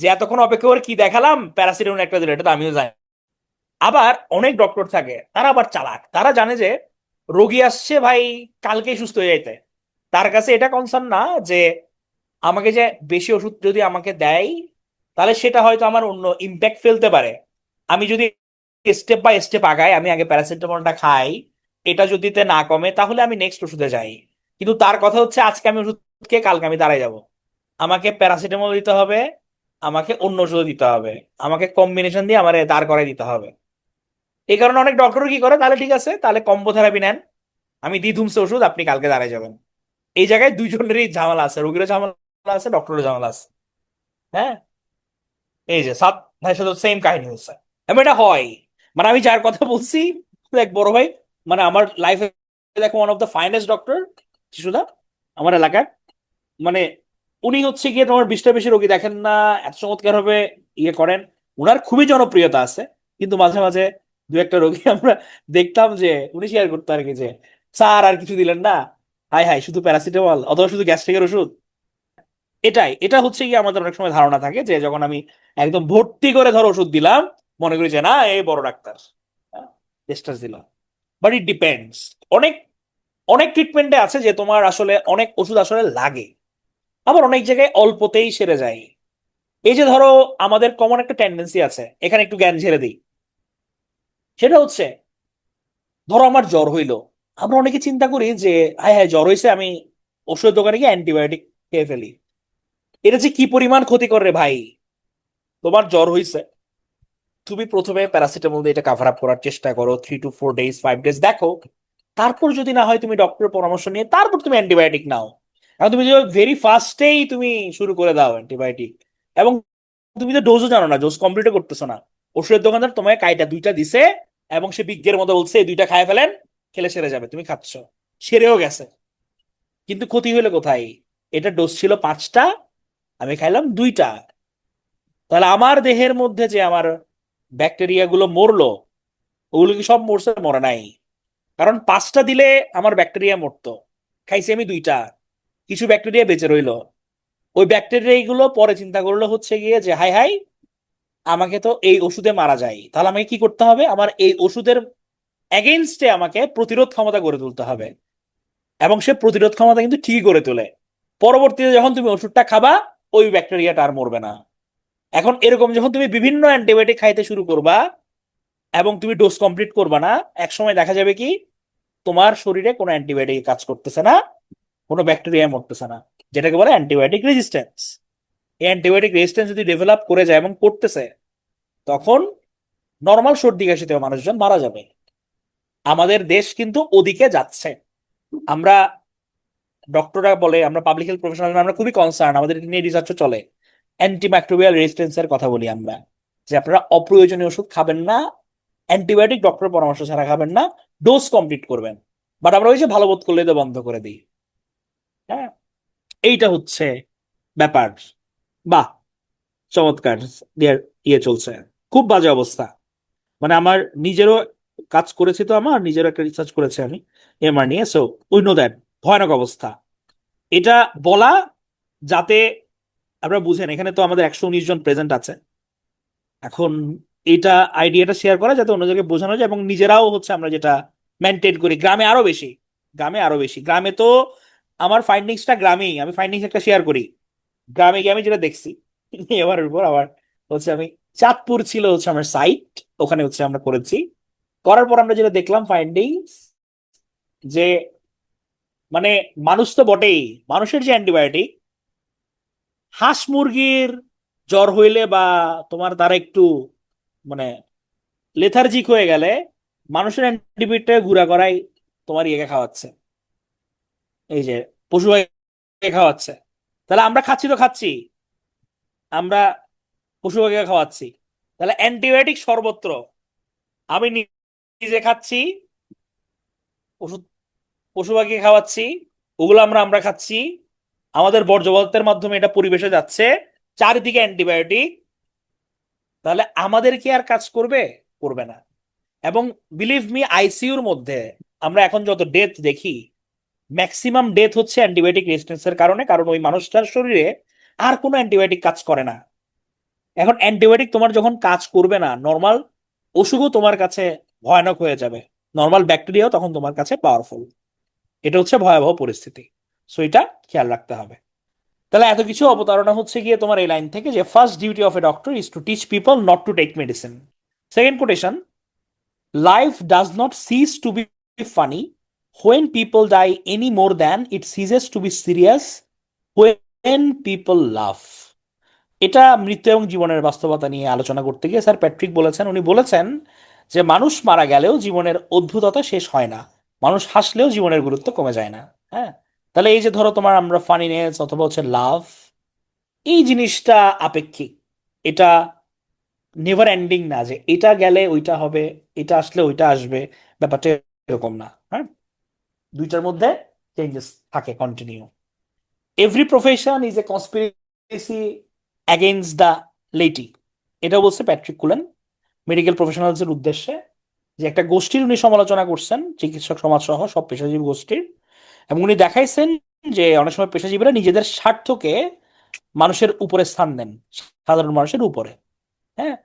[SPEAKER 1] যে এতক্ষণ অপেক্ষা করে কি দেখালাম, প্যারাসিটামল একটা দিল, এটা তো আমিও জানি। আবার অনেক ডক্টর থাকে, তারা আবার চালাক, তারা জানে যে রোগী আসছে ভাই কালকেই সুস্থ হয়ে যাইতে। তার কাছে এটা কনসার্ন না যে আমাকে যে বেশি ওষুধ যদি আমাকে দেয়, তাহলে সেটা হয়তো আমার অন্য ইম্প্যাক্ট ফেলতে পারে। আমি যদি স্টেপ বাই স্টেপ আগাই, আমি আগে প্যারাসিটামলটা খাই, এটা যদি তে না কমে তাহলে আমি নেক্সট ওষুধে যাই। কিন্তু তার কথা হচ্ছে আজকে আমি ওষুধ খেয়ে কালকে আমি দাঁড়ায় যাব, আমাকে প্যারাসিটামল দিতে হবে, আমাকে অন্য ওষুধ দিতে হবে, আমাকে কম্বিনেশন দিয়ে আমার দাঁড় করাই দিতে হবে। এই কারণে অনেক ডক্টর কি করে, তাহলে ঠিক আছে, তাহলে কম্বো থেরাপি নেন, আমি দিই ধুমছে ওষুধ, আপনি কালকে দাঁড়ায় যাবেন। এই জায়গায় দুইজনেরই ঝামেলা আছে, রোগীরও ঝামেলা আছে, ডক্টরেরও ঝামেলা আছে। হ্যাঁ, এই যে সাত ভাইয়ের সাথে সেম কাহিনী হচ্ছে, এবং এটা হয়। মানে আমি যার কথা বলছি, এক বড় ভাই, মানে আমার লাইফে দেখো one of the finest doctor, শিশুদা, আমার এলাকার। মানে উনি হচ্ছে গিয়ে তোমার 20টা বেশি রোগী দেখেন না, এত চমৎকার ভাবে ইয়ে করেন, উনার খুবই জনপ্রিয়তা আছে। কিন্তু মাঝে মাঝে দু একটা রোগী আমরা দেখতাম যে উনি শেয়ার করতো আর কি, যে স্যার আর কিছু দিলেন না, হাই হাই শুধু প্যারাসিটামল অথবা শুধু গ্যাস্ট্রিকের ওষুধ। এটা হচ্ছে গিয়ে আমাদের অনেক সময় ধারণা থাকে যে যখন আমি একদম ভর্তি করে ধরো ওষুধ দিলাম, মনে করি যে না এই বড় ডাক্তার, টেস্টাস দিলাম। But it depends. অনেক অনেক ট্রিটমেন্টে আছে যে তোমার আসলে অনেক ওষুধ আসলে লাগে, আবার অনেক জায়গায় অল্পতেই সেরে যায়। এই যে ধরো আমাদের কমন একটা টেন্ডেন্সি আছে, এখানে একটু জ্ঞান ঝেড়ে দিই, সেটা হচ্ছে ধরো আমার জ্বর হইলো, আমরা অনেকে চিন্তা করি যে হ্যাঁ হ্যাঁ জ্বর হয়েছে, আমি ওষুধের দোকানে গিয়ে অ্যান্টিবায়োটিক খেয়ে ফেলি। এটা যে কি পরিমাণ ক্ষতি করে রে ভাই। তোমার জ্বর হয়েছে, তুমি প্রথমে প্যারাসিটামল দিয়ে এটা কাভার আপ করার চেষ্টা করো, 3 to 4 days 5 days দেখো, তারপর যদি না হয় তুমি ডক্টরের পরামর্শ নিয়ে তারপর তুমি অ্যান্টিবায়োটিক নাও। এখন তুমি যদি ভেরি ফার্স্টেই তুমি শুরু করে দাও অ্যান্টিবায়োটিক, এবং তুমি তো ডোজও জানো না, ডোজ কমপ্লিটও করতেছো না, ওষুধের দোকানদার তোমাকে কাইটা দুইটা দিছে এবং সে বিজ্ঞের মতো বলছে এই দুইটা খায় ফেলেন, খেলে সেরে যাবে, তুমি খাচ্ছ, সেরেও গেছে, কিন্তু ক্ষতি হইলো কোথায়? এটা ডোজ ছিল 5টা, আমি খাইলাম 2টা। তাহলে আমার দেহের মধ্যে যে আমার ব্যাকটেরিয়া গুলো মরলো, ওগুলো কি সব মরছে? মরে নাই। কারণ 5টা দিলে আমার ব্যাকটেরিয়া মরতো, খাইছি আমি 2টা, কিছু ব্যাকটেরিয়া বেঁচে রইলো। ওই ব্যাকটেরিয়া গুলো পরে চিন্তা করলো হচ্ছে গিয়ে যে হাই হাই, আমাকে তো এই ওষুধে মারা যায়, তাহলে আমাকে কি করতে হবে, আমার এই ওষুধের এগেইনস্টে আমাকে প্রতিরোধ ক্ষমতা গড়ে তুলতে হবে। এবং সে প্রতিরোধ ক্ষমতা কিন্তু ঠিকই করে তোলে, পরবর্তীতে যখন তুমি ওষুধটা খাবা ওই ব্যাকটেরিয়াটা আর মরবে না। এখন এরকম যখন তুমি বিভিন্ন অ্যান্টিবায়োটিক খাইতে শুরু করবা এবং তুমি ডোজ কমপ্লিট করবা না, এক সময় দেখা যাবে কি তোমার শরীরে কোনো অ্যান্টিবায়োটিক কাজ করতেছে না, কোনো ব্যাকটেরিয়া মরতেছে না, যেটাকে বলে অ্যান্টিবায়োটিক রেজিস্ট্যান্স। এই অ্যান্টিবায়োটিক রেজিস্ট্যান্স যদি ডেভেলপ করে যায় এবং করতেছে, তখন নর্মাল সর্দি কাশিতেও মানুষজন মারা যাবে। আমাদের দেশ কিন্তু ওদিকে যাচ্ছে। আমরা ডক্টররা বলে, আমরা পাবলিক হেলথ প্রফেশনাল, আমরা খুবই কনসার্ন, আমাদের এটা নিয়ে রিসার্চও চলে। অ্যান্টিমাইক্রোবিয়াল রেজিস্ট্যান্সের কথা বলি আমরা, যে আপনারা অপ্রয়োজনীয় ওষুধ খাবেন না, অ্যান্টিবায়োটিক ডক্টরের পরামর্শ ছাড়া খাবেন না, ডোজ কমপ্লিট করবেন। বাট আমরা ওই যে ভালো বোধ করলে তো বন্ধ করে দিই। হ্যাঁ, এইটা হচ্ছে ব্যাপার। বাহ, চমৎকার। দিয়ে ইয়ে চলছে, খুব বাজে অবস্থা। মানে আমার নিজেরও কাজ করেছি, তো আমার নিজেরও একটা রিসার্চ করেছি আমি এমআর নিয়ে, সো উই নো দ্যাট, ভয়ানক অবস্থা। এটা বলা যাতে আপনারা বুঝেন, এখানে তো আমাদের 119 জন প্রেজেন্ট আছে। এখন এটা আইডিয়াটা শেয়ার করা যাতে অন্য জায়গায় বোঝানো যায়, এবং নিজেরাও হচ্ছে আমরা যেটা মেনটেন করি, গ্রামে আরো বেশি, গ্রামে আরো বেশি। গ্রামে তো আমার ফাইন্ডিংসটা গ্রামেই, আমি ফাইন্ডিংস একটা শেয়ার করি, গ্রামে গিয়ে আমি যেটা দেখছি এবার উপর আবার হচ্ছে আমি, চাঁদপুর ছিল হচ্ছে আমার সাইট, ওখানে হচ্ছে আমরা করেছি। করার পর আমরা যেটা দেখলাম ফাইন্ডিংস, যে মানে মানুষ তো বটেই, মানুষের যে অ্যান্টিবায়োটিক, হাঁস মুরগির জ্বর হইলে বা তোমার তারা একটু মানে লেথার্জিক হয়ে গেলে, মানুষের অ্যান্টিবায়োটিক গুঁড়া করাই তোমার ইয়েকে খাওয়াচ্ছে, এই যে পশু খাওয়াচ্ছে। তাহলে আমরা খাচ্ছি তো খাচ্ছি, আমরা পশু পাখিকে খাওয়াচ্ছি, তাহলে অ্যান্টিবায়োটিক সর্বত্র। আমি নিজে খাচ্ছি ওষুধ, পশু পাখি খাওয়াচ্ছি, ওগুলো আমরা আমরা খাচ্ছি, আমাদের বর্জ্য পদার্থের মাধ্যমে এটা পরিবেশে যাচ্ছে, চারিদিকে অ্যান্টিবায়োটিক। তাহলে আমাদের কি আর কাজ করবে? করবে না। এবং বিলিভ মি, আইসিইউর মধ্যে আমরা এখন যত ডেথ দেখি, ম্যাক্সিমাম ডেথ হচ্ছে অ্যান্টিবায়োটিক রেজিস্ট্যান্সের কারণে, কারণ ওই মানুষটার শরীরে আর কোনো অ্যান্টিবায়োটিক কাজ করে না। এখন অ্যান্টিবায়োটিক তোমার যখন কাজ করবে না, নর্মাল অসুখও তোমার কাছে ভয়ানক হয়ে যাবে, নর্মাল ব্যাকটেরিয়াও তখন তোমার কাছে পাওয়ারফুল। এটা হচ্ছে ভয়াবহ পরিস্থিতি। সো এটা খেয়াল রাখতে হবে। তাহলে এত কিছু অবতারণা হচ্ছে গিয়ে তোমার এই লাইন থেকে, যে first duty of a doctor is to teach people not to take medicine. Second quotation, life does not cease to be funny when people die any more than it ceases to be serious when people laugh. এটা মৃত্যু এবং জীবনের বাস্তবতা নিয়ে আলোচনা করতে গিয়ে sir Patrick বলেছেন, উনি বলেছেন যে মানুষ মারা গেলেও জীবনের অদ্ভুততা শেষ হয় না, মানুষ হাসলেও জীবনের গুরুত্ব কমে যায় না। হ্যাঁ, তাহলে এই যে ধরো তোমার আমরা ফানিনেস অথবা হচ্ছে লাভ, এই জিনিসটা আপেক্ষিক। এটা নেভার এন্ডিং না যে এটা গেলে ওইটা হবে, এটা আসলে ওইটা আসবে, ব্যাপারটা এরকম না। হ্যাঁ, দুইটার মধ্যে চেঞ্জেস থাকে continue. Every profession is a conspiracy against the laity, এটা বলছে প্যাট্রিক কুলেন মেডিকেল প্রফেশনালসের উদ্দেশ্যে। যে একটা গোষ্ঠীর উনি সমালোচনা করছেন, চিকিৎসক সমাজ সহ সব পেশাজীবী গোষ্ঠীর, এবং উনি দেখাইছেন যে অনেক সময় পেশাজীবীরা নিজেদের স্বার্থকে মানুষের উপরে স্থান দেন, সাধারণ মানুষের উপরে। হ্যাঁ,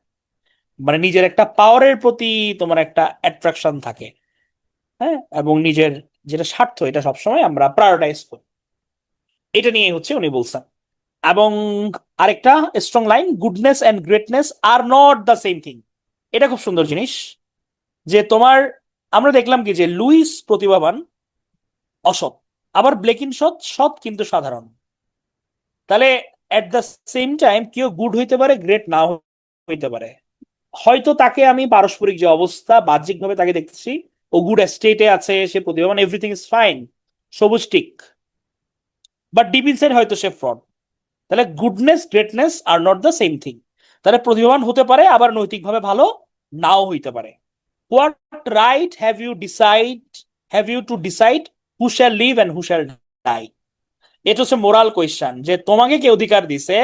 [SPEAKER 1] মানে নিজের একটা পাওয়ারের প্রতি তোমার একটা অ্যাট্রাকশন থাকে। হ্যাঁ, এবং নিজের যেটা স্বার্থ এটা সবসময় আমরা প্রায়োরিটাইজ করি, এটা নিয়ে হচ্ছে উনি বলছেন। এবং আরেকটা strong line, goodness and greatness are not the same thing. এটা খুব সুন্দর জিনিস। যে তোমার, আমরা দেখলাম কি যে লুইস প্রতিভাবান, অসৎ, আবার ব্লেকিন সৎ, সৎ কিন্তু সাধারণ। তাহলে এট দ্য সেম টাইম কেউ গুড হইতে পারে, গ্রেট নাও হইতে পারে। হয়তো তাকে আমি পারস্পরিক যে অবস্থা বাহ্যিকভাবে তাকে দেখতেছি, ও গুড স্টেটে আছে, সে প্রতিভাবান, এভরিথিং ইজ ফাইন, সবুজ টিক, বাট ডিপ ইনসাইড হয়তো সে ফ্রড। তাহলে goodness greatness are not the same thing. তাহলে প্রতিভাবান হতে পারে, আবার নৈতিকভাবে ভালো নাও হইতে পারে। What right have you to decide who shall live and who shall die? এটা হচ্ছে মোরাল কোয়েশ্চন, যে তোমাকে কে অধিকার দিছে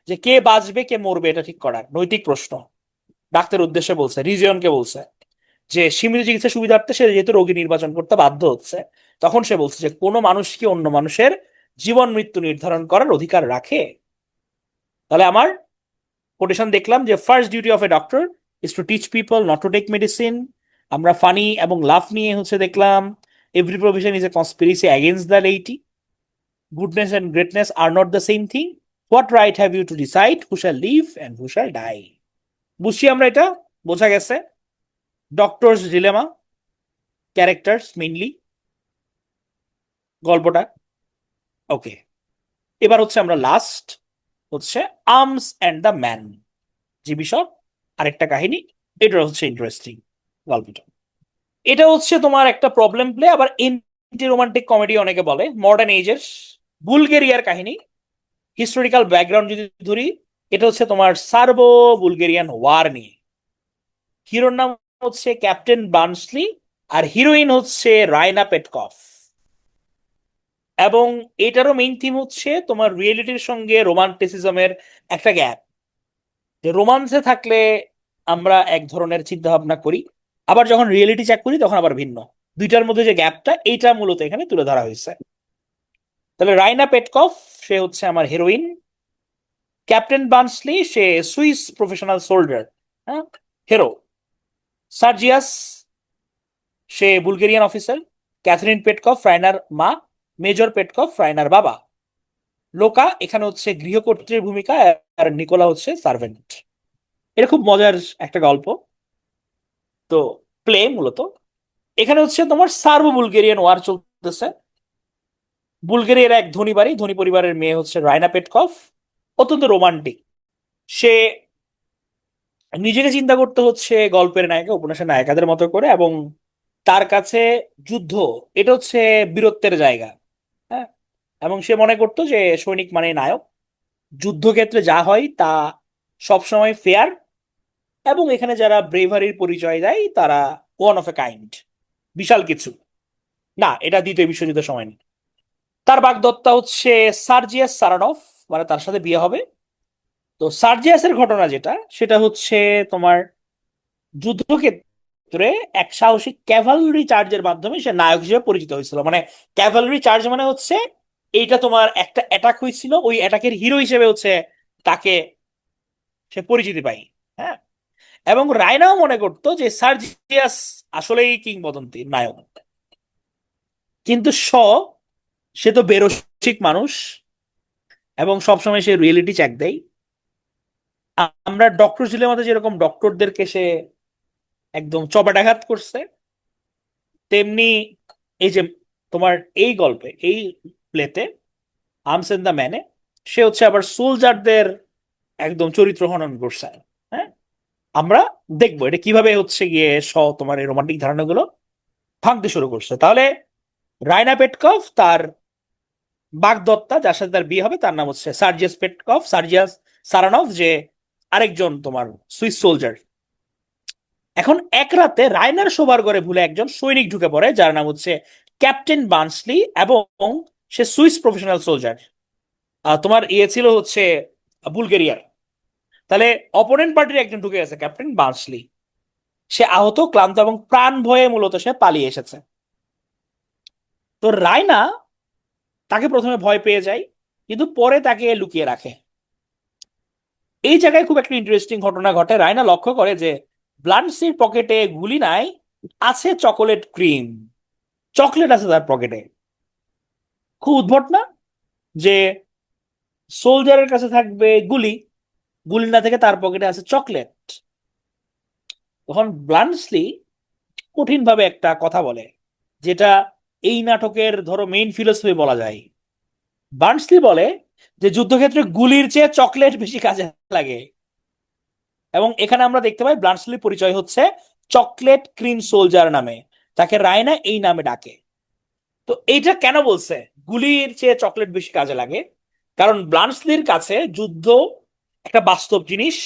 [SPEAKER 1] যে কে বাঁচবে কে মরবে, এটা ঠিক করার নৈতিক প্রশ্ন। ডাক্তার উদ্দেশ্যে বলছে, রিজিয়নকে বলছে যে সীমিত চিকিৎসা সুবিধার্থে সে যেহেতু রোগী নির্বাচন করতে বাধ্য হচ্ছে, তখন সে বলছে যে কোনো মানুষ কি অন্য মানুষের জীবন মৃত্যু নির্ধারণ করার অধিকার রাখে? তাহলে আমার কোটেশন দেখলাম যে first duty of a doctor is to teach people not to take medicine. আমরা ফানি এবং লাভ নিয়ে হচ্ছে দেখলাম every provision is a conspiracy against the laity, goodness and greatness are not the same thing, what right have you to decide who shall live and who shall die. বুঝছি আমরা এটা? বোঝা গেছে ডক্টরস ডিলেমা, ক্যারেক্টার্স মেইনলি গল্পটা। ওকে, এবার হচ্ছে আমরা last হচ্ছে আর্মস অ্যান্ড দ্য ম্যান, যে বিষয় আরেকটা কাহিনী, এটা হচ্ছে ইন্টারেস্টিং গল্পটা। এটা হচ্ছে তোমার একটা প্রবলেম প্লে, আবার এন্টি রোমান্টিক কমেডি অনেকে বলে, মডার্ন এজের বুলগেরিয়ার কাহিনী। হিস্টোরিক্যাল ব্যাকগ্রাউন্ড যদি ধরি, এটা হচ্ছে তোমার সার্বো বুলগেরিয়ান ওয়ার নিয়ে। হিরোর নাম হচ্ছে ক্যাপ্টেন বার্নসলি, আর হিরোইন হচ্ছে রায়না পেটকফ। এবং এটারও মেইন থিম হচ্ছে তোমার রিয়েলিটির সঙ্গে রোমান্টিসিজমের একটা গ্যাপ। যে রোমান্সে থাকলে আমরা এক ধরনের চিন্তা ভাবনা করি, আবার যখন রিয়েলিটি চেক করি তখন আবার ভিন্ন। দুইটার মধ্যে যে গ্যাপটা, এইটা মূলত এখানে তুলে ধরা হয়েছে। তাহলে রাইনা পেটকফ সে হচ্ছে আমার হিরোইন, ক্যাপ্টেন বার্নসলি সে সুইস প্রফেশনাল সোল্ডার, হ্যাঁ, হিরো। সার্জিয়াস সে বুলগেরিয়ান অফিসার, ক্যাথরিন পেটকফ রায়নার মা, মেজর পেটকফ রায়নার বাবা। লোকা এখানে হচ্ছে গৃহকর্ত্রীর ভূমিকা, আর নিকোলা হচ্ছে সার্ভেন্ট। এটা খুব মজার একটা গল্প। তো প্লে মূলত এখানে হচ্ছে তোমার সার্বো বুলগেরিয়ান ওয়ার চলতেছে। বুলগেরিয়ার এক ধনী বাড়ি, ধনী পরিবারের মেয়ে হচ্ছে রায়না পেটকফ, অত্যন্ত রোমান্টিক। সে নিজেকে চিন্তা করতে হচ্ছে গল্পের নায়িকা উপন্যাসের নায়িকাদের মতো করে, এবং তার কাছে যুদ্ধ এটা হচ্ছে বীরত্বের জায়গা। হ্যাঁ, এবং সে মনে করতো যে সৈনিক মানে নায়ক, যুদ্ধক্ষেত্রে যা হয় তা সবসময় ফেয়ার, এবং এখানে যারা ব্রেভারির পরিচয় দেয় তারা ওয়ান অফ এ কাইন্ড, বিশাল কিছু না। এটা দ্বিতীয় বিশ্বযুদ্ধের সময় না। তার বাগদত্তা হচ্ছে সার্জিয়াস সারানফ, মানে তার সাথে বিয়ে হবে। তো সার্জিয়াসের ঘটনা যেটা, সেটা হচ্ছে তোমার যুদ্ধক্ষেত্রে এক সাহসী ক্যাভালরি চার্জের মাধ্যমে সে নায়ক হিসেবে পরিচিত হয়েছিল। মানে ক্যাভালরি চার্জ মানে হচ্ছে এইটা তোমার একটা অ্যাটাক হয়েছিল, ওই অ্যাটাকের হিরো হিসেবে হচ্ছে তাকে সে পরিচিতি পাই। হ্যাঁ, এবং রায়নাও মনে করতো যে সার্জিয়াস আসলেই কিংবদন্তি নায়ক। কিন্তু সে তো বেরসিক মানুষ, এবং সবসময় সে রিয়েলিটি চেক দেয়। আমরা ডক্টর ডিলেমাতে যেরকম ডক্টরদেরকে সে একদম চপাটাঘাত করছে, তেমনি এই যে তোমার এই গল্পে এই প্লেতে আর্মস এন্ড দ্য ম্যানে সে হচ্ছে আবার সোলজারদের একদম চরিত্র হনন করছে। হ্যাঁ, আমরা দেখবো এটা কিভাবে হচ্ছে গিয়ে তোমার এই রোমান্টিক ধারণাগুলো ভাঙতে শুরু করছে। তাহলে রায়না পেটকভ তার বাগদত্তা যার সাথে তার বিয়ে হবে তার নাম হচ্ছে সার্জিয়াস পেটকভ, সার্জিয়াস সারানভ, যে আরেকজন তোমার সুইস সোলজার। এখন এক রাতে রায়নার শোবার ঘরে ভুলে একজন সৈনিক ঢুকে পড়ে যার নাম হচ্ছে ক্যাপ্টেন বার্নসলি, এবং সে সুইস প্রফেশনাল সোলজার। তোমার ইয়ে ছিল হচ্ছে বুলগেরিয়ার। তাহলে অপোনেন্ট পার্টির একজন ঢুকে গেছে, ক্যাপ্টেন বার্নসলি। সে আহত, ক্লান্ত এবং প্রাণ ভয়ে মূলত সে পালিয়ে এসেছে। তো রায়না তাকে প্রথমে ভয় পেয়ে যায়, কিন্তু পরে তাকে লুকিয়ে রাখে। এই জায়গায় খুব একটা ইন্টারেস্টিং ঘটনা ঘটে। রায়না লক্ষ্য করে যে ব্লান্সির পকেটে গুলি নাই, আছে চকোলেট ক্রিম। চকলেট আছে তার পকেটে। খুব উদ্ভট না যে সোলজারের কাছে থাকবে গুলি, গুলি না থেকে তার পকেটে আছে চকলেট। তখন ব্লান্সলি কঠিন ভাবে একটা কথা বলে, যেটা এই নাটকের ধরো মেইন ফিলোসফি বলা যায়। বার্নসলি বলে যে যুদ্ধক্ষেত্রে গুলির চেয়ে চকলেট বেশি কাজে লাগে। এবং এখানে আমরা দেখতে পাই ব্লান্সলির পরিচয় হচ্ছে চকলেট ক্রিম সোলজার নামে। তাকে রায়না এই নামে ডাকে। তো এইটা কেন বলছে গুলির চেয়ে চকলেট বেশি কাজে লাগে? কারণ ব্লান্সলির কাছে যুদ্ধ একটা বাস্তব জিনিস,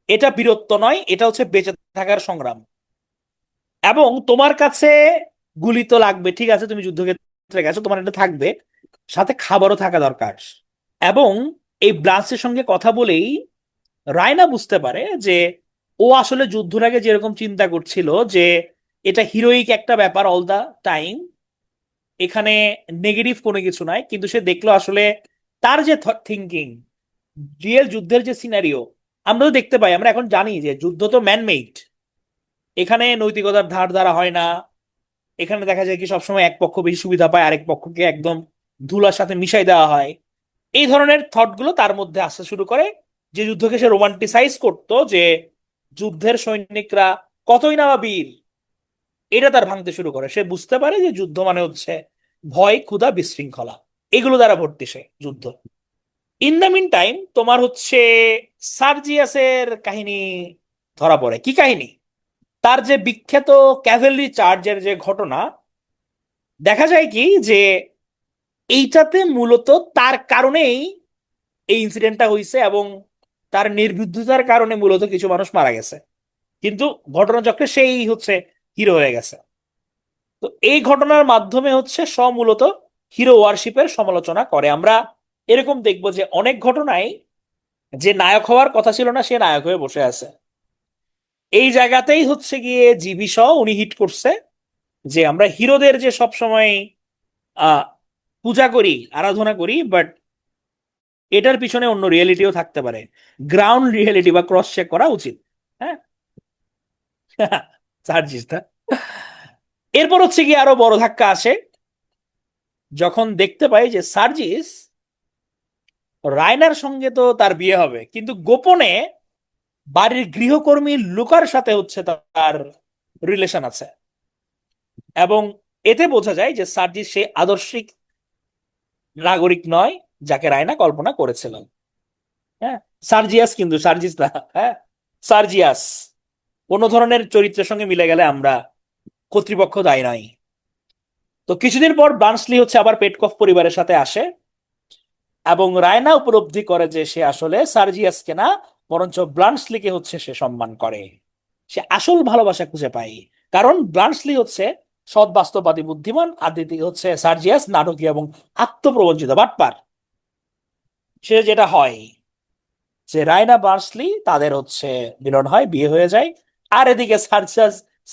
[SPEAKER 1] এটা বীরত্ব নয়, এটা হচ্ছে বেঁচে থাকার সংগ্রাম। এবং তোমার কাছে গুলি তো লাগবে, ঠিক আছে, তুমি যুদ্ধক্ষেত্রে গেছো, তোমার এটা থাকবে, সাথে খাবারও থাকা দরকার। এবং এই ব্লান্সের সঙ্গে কথা বলেই রায়না বুঝতে পারে যে ও আসলে যুদ্ধের আগে যেরকম চিন্তা করছিল যে এটা হিরোইক একটা ব্যাপার অল দা টাইম, এখানে নেগেটিভ কোনো কিছু নাই, কিন্তু সে দেখলো আসলে তার যে থিঙ্কিং, রিয়েল যুদ্ধের যে সিনারিও আমরা তো দেখতে পাই, আমরা এখন জানি যে যুদ্ধ তো ম্যানমেড। এখানে নৈতিকতার ধার ধারা হয় না। এখানে দেখা যায় কি সবসময় এক পক্ষ বেশি সুবিধা পায়, আরেক পক্ষকে একদম ধুলার সাথে মিশাই দেওয়া হয়। এই ধরনের থট গুলো তার মধ্যে আসতে শুরু করে, যে যুদ্ধকে সে রোমান্টিসাইজ করতো, যে যুদ্ধের সৈনিকরা কতই না বা বীর, এটা তার ভাঙতে শুরু করে। সে বুঝতে পারে যে যুদ্ধ মানে হচ্ছে ভয়, ক্ষুধা, বিশৃঙ্খলা, এগুলো দ্বারা ভর্তি সে যুদ্ধ। ইন দ্য মিন টাইম তোমার হচ্ছে সার্জিয়াসের কাহিনী ধরা পড়ে। কি কাহিনী? তার যে বিখ্যাত ক্যাভেলরি চার্জের যে ঘটনা, দেখা যায় কি যে এইটাতে মূলত তার কারণেই এই ইনসিডেন্টটা হয়েছে, এবং তার নির্বুদ্ধিতার কারণে মূলত কিছু মানুষ মারা গেছে, কিন্তু ঘটনাচক্রে সেই হচ্ছে হিরো হয়ে গেছে। তো এই ঘটনার মাধ্যমে হচ্ছে মূলত হিরো ওয়ারশিপের সমালোচনা করে। আমরা এরকম দেখবো যে অনেক ঘটনায় যে নায়ক হওয়ার কথা ছিল না সে নায়ক হয়ে বসে আছে। এই জায়গাতেই হচ্ছে গিয়ে জিবি শ উনি হিট করছে, যে আমরা হিরোদের যে সব সময় আহ পূজা করি, আরাধনা করি, বাট এটার পিছনে অন্য রিয়েলিটিও থাকতে পারে। গ্রাউন্ড রিয়েলিটি বা ক্রস চেক করা উচিত। হ্যাঁ। চার্জিসটা এরপর হচ্ছে কি আরো বড় ধাক্কা আসে, যখন দেখতে পাই যে সার্জিস রায়নার সঙ্গে তো তার বিয়ে হবে, কিন্তু গোপনে বাড়ির গৃহকর্মী লুকার সাথে হচ্ছে তার রিলেশন আছে। এবং এতে বোঝা যায় যে সার্জিস সে আদর্শিক নাগরিক নয় যাকে রায়না কল্পনা করেছিলেন। হ্যাঁ, সার্জিয়াস, কিন্তু সার্জিস না। হ্যাঁ, সার্জিয়াস কোন ধরনের চরিত্রের সঙ্গে মিলে গেলে আমরা কর্তৃপক্ষ দায়ী নয়। তো কিছুদিন পর বার্নসলি হচ্ছে আবার পেটকফ পরিবারের সাথে আসে, এবং রায়না উপলব্ধি করে যে সে আসলে সার্জিয়াসকে না, বরঞ্চ ব্লান্সলিকে হচ্ছে সে সম্মান করে। সে আসল ভালোবাসা খুঁজে পায়, কারণ ব্লান্সলি হচ্ছে সৎ, বাস্তববাদী, বুদ্ধিমান, আর দ্বিতীয় হচ্ছে সার্জিয়াস নাটকীয় এবং আত্মপ্রবঞ্চিত বাটপার। সে যেটা হয় যে রায়না বার্নসলি তাদের হচ্ছে মিলন হয়, বিয়ে হয়ে যায়। আর এদিকে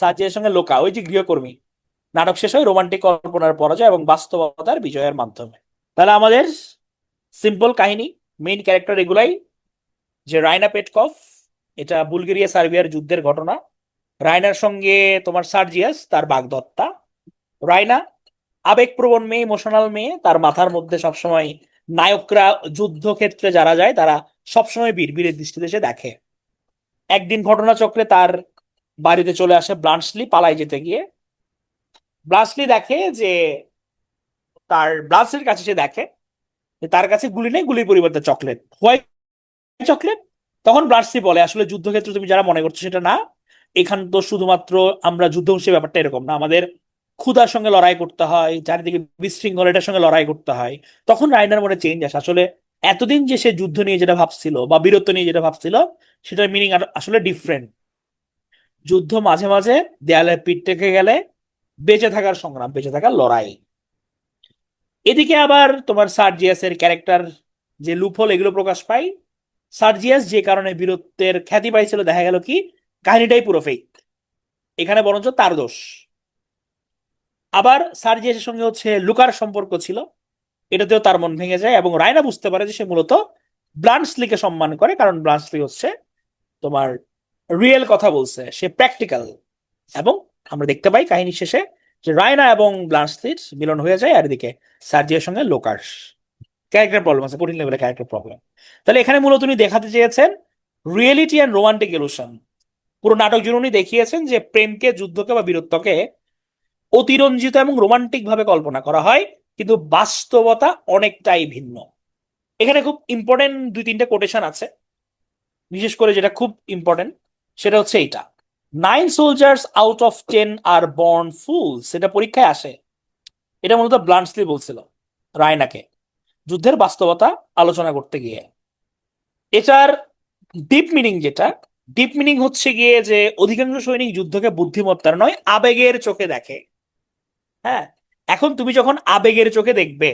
[SPEAKER 1] সার্জিয়াসের সঙ্গে লোকা, ওই যে গৃহকর্মী, নাটক শেষ হয় রোমান্টিক কল্পনার পরাজয় এবং বাস্তবতার বিজয়ের মাধ্যমে। তাহলে আমাদের সিম্পল কাহিনী, মেইন ক্যারেক্টার এগুলাই, যে রায়না পেটকভ, এটা বুলগেরিয়া সার্বিয়ার যুদ্ধের ঘটনা। রায়নার সঙ্গে তোমার সার্জিয়াস তার বাগদত্তা। রায়না আবেগপ্রবণ মেয়ে, ইমোশনাল মেয়ে, তার মাথার মধ্যে সবসময় নায়করা যুদ্ধক্ষেত্রে যারা যায় তারা সবসময় বীরের দৃষ্টিতে সে দেখে। একদিন ঘটনাচক্রে তার বাড়িতে চলে আসে ব্লান্সলি পালাই যেতে গিয়ে। ব্লান্সলি দেখে যে সে দেখে যে তার কাছে গুলি নেই, গুলির পরিবর্তে চকলেট, হোয়াইট চকলেট। তখন ব্লাডস্লি বলে আসলে যুদ্ধক্ষেত্র তুমি যারা মনে করছো সেটা না, এখান তো শুধুমাত্র আমরা যুদ্ধ হচ্ছে ব্যাপারটা এরকম না, আমাদের ক্ষুধার সঙ্গে লড়াই করতে হয়, চারিদিকে বিশৃঙ্খলা এটার সঙ্গে লড়াই করতে হয়। তখন রাইনার মনে চেঞ্জ আসে, আসলে এতদিন যে সে যুদ্ধ নিয়ে যেটা ভাবছিল বা বীরত্ব নিয়ে যেটা ভাবছিল সেটার মিনিং আসলে ডিফারেন্ট। যুদ্ধ মাঝে মাঝে দেয়ালে পিঠ থেকে গেলে বেঁচে থাকার সংগ্রাম, বেঁচে থাকার লড়াই। এদিকে আবার তোমার সার্জিয়াসের ক্যারেক্টার যে লুপহোল এগুলো প্রকাশ পায়। সার্জিয়াস যে কারণে বীরত্বের খ্যাতি পাইছিল দেখা গেল কি কাহিনীটাই পুরো ফেক, এখানে বরঞ্চ তার দোষ। আবার সার্জিয়াসের সঙ্গে হচ্ছে লুকার সম্পর্ক ছিল, এটাতেও তার মন ভেঙে যায় এবং রায়না বুঝতে পারে যে সে মূলত ব্লান্সলিকে সম্মান করে, কারণ ব্লান্সলি হচ্ছে তোমার রিয়েল কথা বলছে, সে প্র্যাকটিক্যাল। এবং আমরা দেখতে পাই কাহিনী শেষে যে রায়না এবং ব্লান্সলির মিলন হয়ে যায়, আর এদিকে সার্জিয়ার সঙ্গে লোকার্স ক্যারেক্টার প্রবলেম আছে, কঠিন লেভেলের ক্যারেক্টার প্রবলেম। তাহলে এখানে মূলত উনি দেখাতে চেয়েছেন রিয়েলিটি অ্যান্ড রোমান্টিক ইলুশন। পুরো নাটক জুড়ে উনি দেখিয়েছেন যে প্রেমকে, যুদ্ধকে বা বীরত্বকে অতিরঞ্জিত এবং রোমান্টিক ভাবে কল্পনা করা হয়, কিন্তু বাস্তবতা অনেকটাই ভিন্ন। এখানে খুব ইম্পর্টেন্ট দুই তিনটে কোটেশন আছে, বিশেষ করে যেটা খুব ইম্পর্টেন্ট সেটা হচ্ছে এইটা, 9 soldiers out of 10 are born fools, এটা পরীক্ষায় আসে। এটা মূলত ব্লান্টসলি বলছিল রায়নাকে যুদ্ধের বাস্তবতা আলোচনা করতে গিয়ে। এটার ডিপ মিনিং যেটা, ডিপ মিনিং হচ্ছে গিয়ে যে অধিকাংশ সৈনিক যুদ্ধকে বুদ্ধিমত্তার নয় আবেগের চোখে দেখে। হ্যাঁ, এখন তুমি যখন আবেগের চোখে দেখবে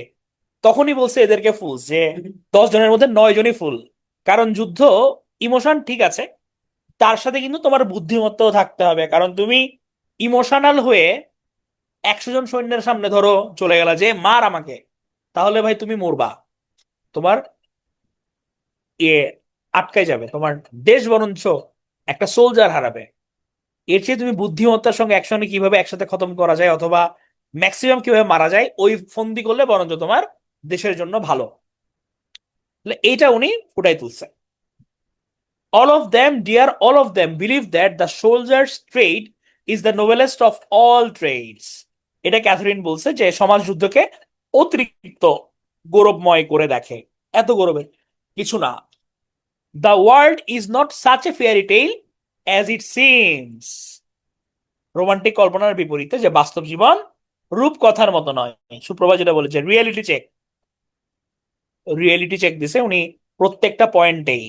[SPEAKER 1] তখনই বলছে এদেরকে ফুল, যে 10 জনের মধ্যে 9 জনই ফুল। কারণ যুদ্ধ ইমোশন ঠিক আছে, তার সাথে কিন্তু তোমার বুদ্ধিমত্তাও থাকতে হবে, কারণ তুমি ইমোশনাল হয়ে 100 জন সৈন্যের সামনে ধরো চলে গেলা যে মার আমাকে, তাহলে ভাই তুমি মরবা, তোমার ইয়ে আটকাই যাবে, তোমার দেশ বরঞ্চ একটা সোলজার হারাবে। এর চেয়ে তুমি বুদ্ধিমত্তার সঙ্গে একসঙ্গে কিভাবে একসাথে খতম করা যায় অথবা ম্যাক্সিমাম কিভাবে মারা যায় ওই ফন্দি করলে বরঞ্চ তোমার দেশের জন্য ভালো। তাহলে এইটা উনি ফুটাই তুলছে। All of them, dear, all of them believe that the soldier's trade is the noblest of all trades. এটা ক্যাথরিন বলছে যে সমাজ যুদ্ধকে অতিরিক্ত গৌরবময় করে দেখে, এত গৌরবের কিছু না। The world is not such a fairy tale as it seems. Romantic কল্পনার বিপরীতে যে বাস্তব জীবন রূপকথার মতো নয়। সুপ্রভা যেটা বলেছে রিয়েলিটি চেক, রিয়েলিটি চেক দিছে উনি প্রত্যেকটা পয়েন্টেই।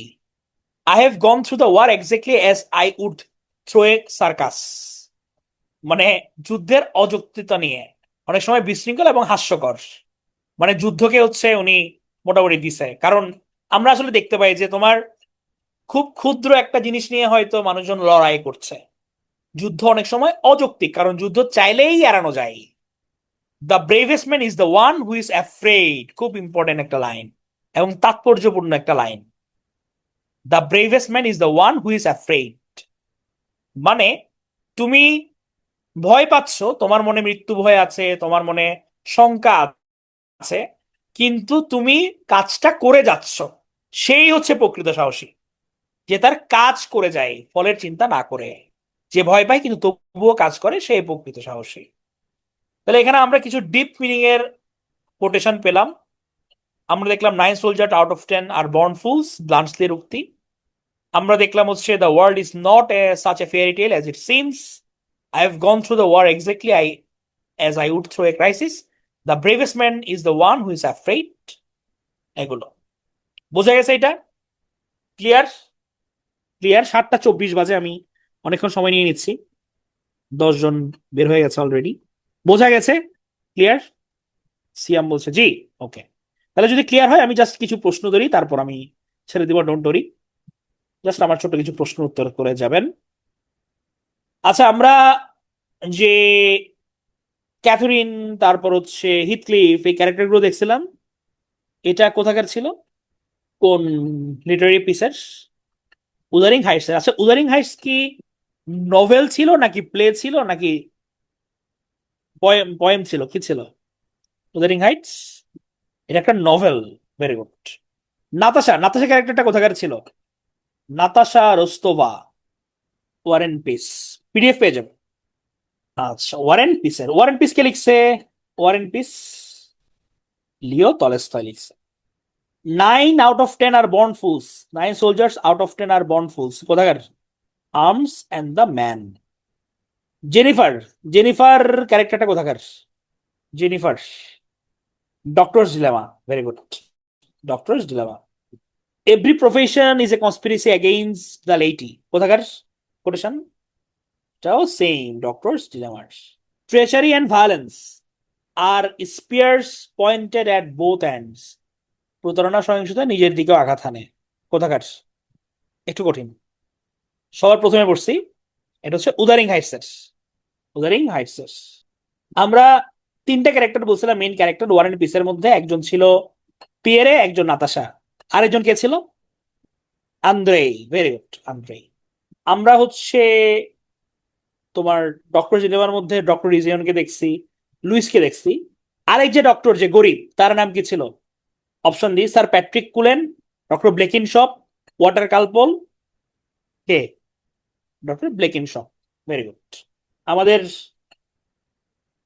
[SPEAKER 1] I have gone through the war exactly as I would throw a circus. মানে যুদ্ধের অযৌক্তিকতা নিয়ে অনেক সময় বিশৃঙ্খল এবং হাস্যকর, মানে যুদ্ধকে হচ্ছে উনি মোটামুটি দিছে। কারণ আমরা আসলে দেখতে পাই যে তোমার খুব ক্ষুদ্র একটা জিনিস নিয়ে হয়তো মানুষজন লড়াই করছে, যুদ্ধ অনেক সময় অযৌক্তিক, কারণ যুদ্ধ চাইলেই এড়ানো যায়। The bravest man is the one who is afraid, খুব ইম্পর্টেন্ট একটা লাইন এবং তাৎপর্যপূর্ণ একটা line. The bravest man is the one who is afraid, মানে তুমি ভয় পাচ্ছ, তোমার মনে মৃত্যু ভয় আছে, তোমার মনে শঙ্কা আছে, কিন্তু তুমি কাজটা করে যাচ্ছ, সেই হচ্ছে প্রকৃত সাহসী, যে তার কাজ করে যায় ফলের চিন্তা না করে। যে ভয় পায় কিন্তু তবুও কাজ করে সেই প্রকৃত সাহসী। তাহলে এখানে আমরা কিছু ডিপ মিনিং এর কোটেশন পেলাম। আমরা দেখলাম 9 soldiers out of 10 are born fools, ব্লান্সলির উক্তি। আমরা দেখলাম হচ্ছে the world is not a such a fairy tale as it seems. I have gone through the war exactly as I would through a crisis. The bravest man is the one who is afraid. এগুলো বোঝা গেছে? এটা clear? Clear. 7টা 24 বাজে, আমি অনেকক্ষণ সময় নিয়ে নিচ্ছি, 10 জন বের হয়ে গেছে অলরেডি। বোঝা গেছে? ক্লিয়ার? সিয়াম বলছে জি। ওকে, তাহলে যদি ক্লিয়ার হয় আমি জাস্ট কিছু প্রশ্ন ধরি, তারপর আমি ছেড়ে দিব, ডোন্ট ওরি। জাস্ট আমার ছোট কিছু প্রশ্ন উত্তর করে যাবেন। আচ্ছা, আমরা যে ক্যাথরিন, তারপর হচ্ছে হিথক্লিফ, এই ক্যারেক্টারগুলো দেখছিলাম, এটা কোথাকার ছিল? কোন লিটারি পিসের? Wuthering Heights. আচ্ছা, উদারিং হাইটস কি নভেল ছিল নাকি প্লে ছিল নাকি পয়েম? পয়েম ছিল, কি ছিল উদারিং হাইটস? এটা একটা novel. Very good. Natasha, Natasha ক্যারেক্টারটা কোথাকার ছিল? Natasha Rostova, war and peace, PDF পেয়ে যাবে। আচ্ছা, ওয়ার এন্ড পিসের, ওয়ার এন্ড পিস কে লিখছে? War and peace Leo Tolstoy লিখছে। 9 out of 10 are born fools, 9 soldiers out of 10 are born fools. কোথাকার? Arms and the man. Jennifer, Jennifer ক্যারেক্টারটা কোথাকার? Jennifer, doctor's dilemma. Very good, doctor's dilemma. Every profession is a conspiracy against the lady. কোথাকার quotation? এটাও same, doctor's ডিলেমার। Treachery and violence are spears pointed at both ends. প্রতারণা সহিংসতা নিজের দিকেও আঘাত হানে। কোথাকার? একটু কঠিন, সবার প্রথমে পড়ছি। এটা হচ্ছে উদারিং হাইটসেস। উদারিং হাইটসেস। আমরা তিনটা ক্যারেক্টার বলছিলাম, মেইন ক্যারেক্টার ওয়ার এন্ড পিসের মধ্যে। একজন ছিল পিয়েরে, একজন নাতাশা, আরেকজন কে ছিল? আন্দ্রেই। Very good, Andrei. আমরা হচ্ছে তোমার ডক্টর জেনেভার মধ্যে ডক্টর রিজিয়নকে দেখছি, লুইসকে দেখছি। আরেক যে ডক্টর যে গরিব, তার নাম কি ছিল? Option the, sir Patrick Cullen, doctor Blenkinsop, Walter কালপল, কে? Doctor Blenkinsop. Very good. আমাদের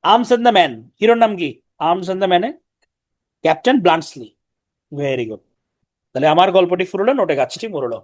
[SPEAKER 1] আর্মস এন্ড দ্য ম্যান, হিরোর নাম কি? আর্মস এন্ড দ্য ম্যানে ক্যাপ্টেন ব্লান্টসলি। Very good. তাহলে আমার গল্পটি ফুরলো, নোটে গাছটি মরলো।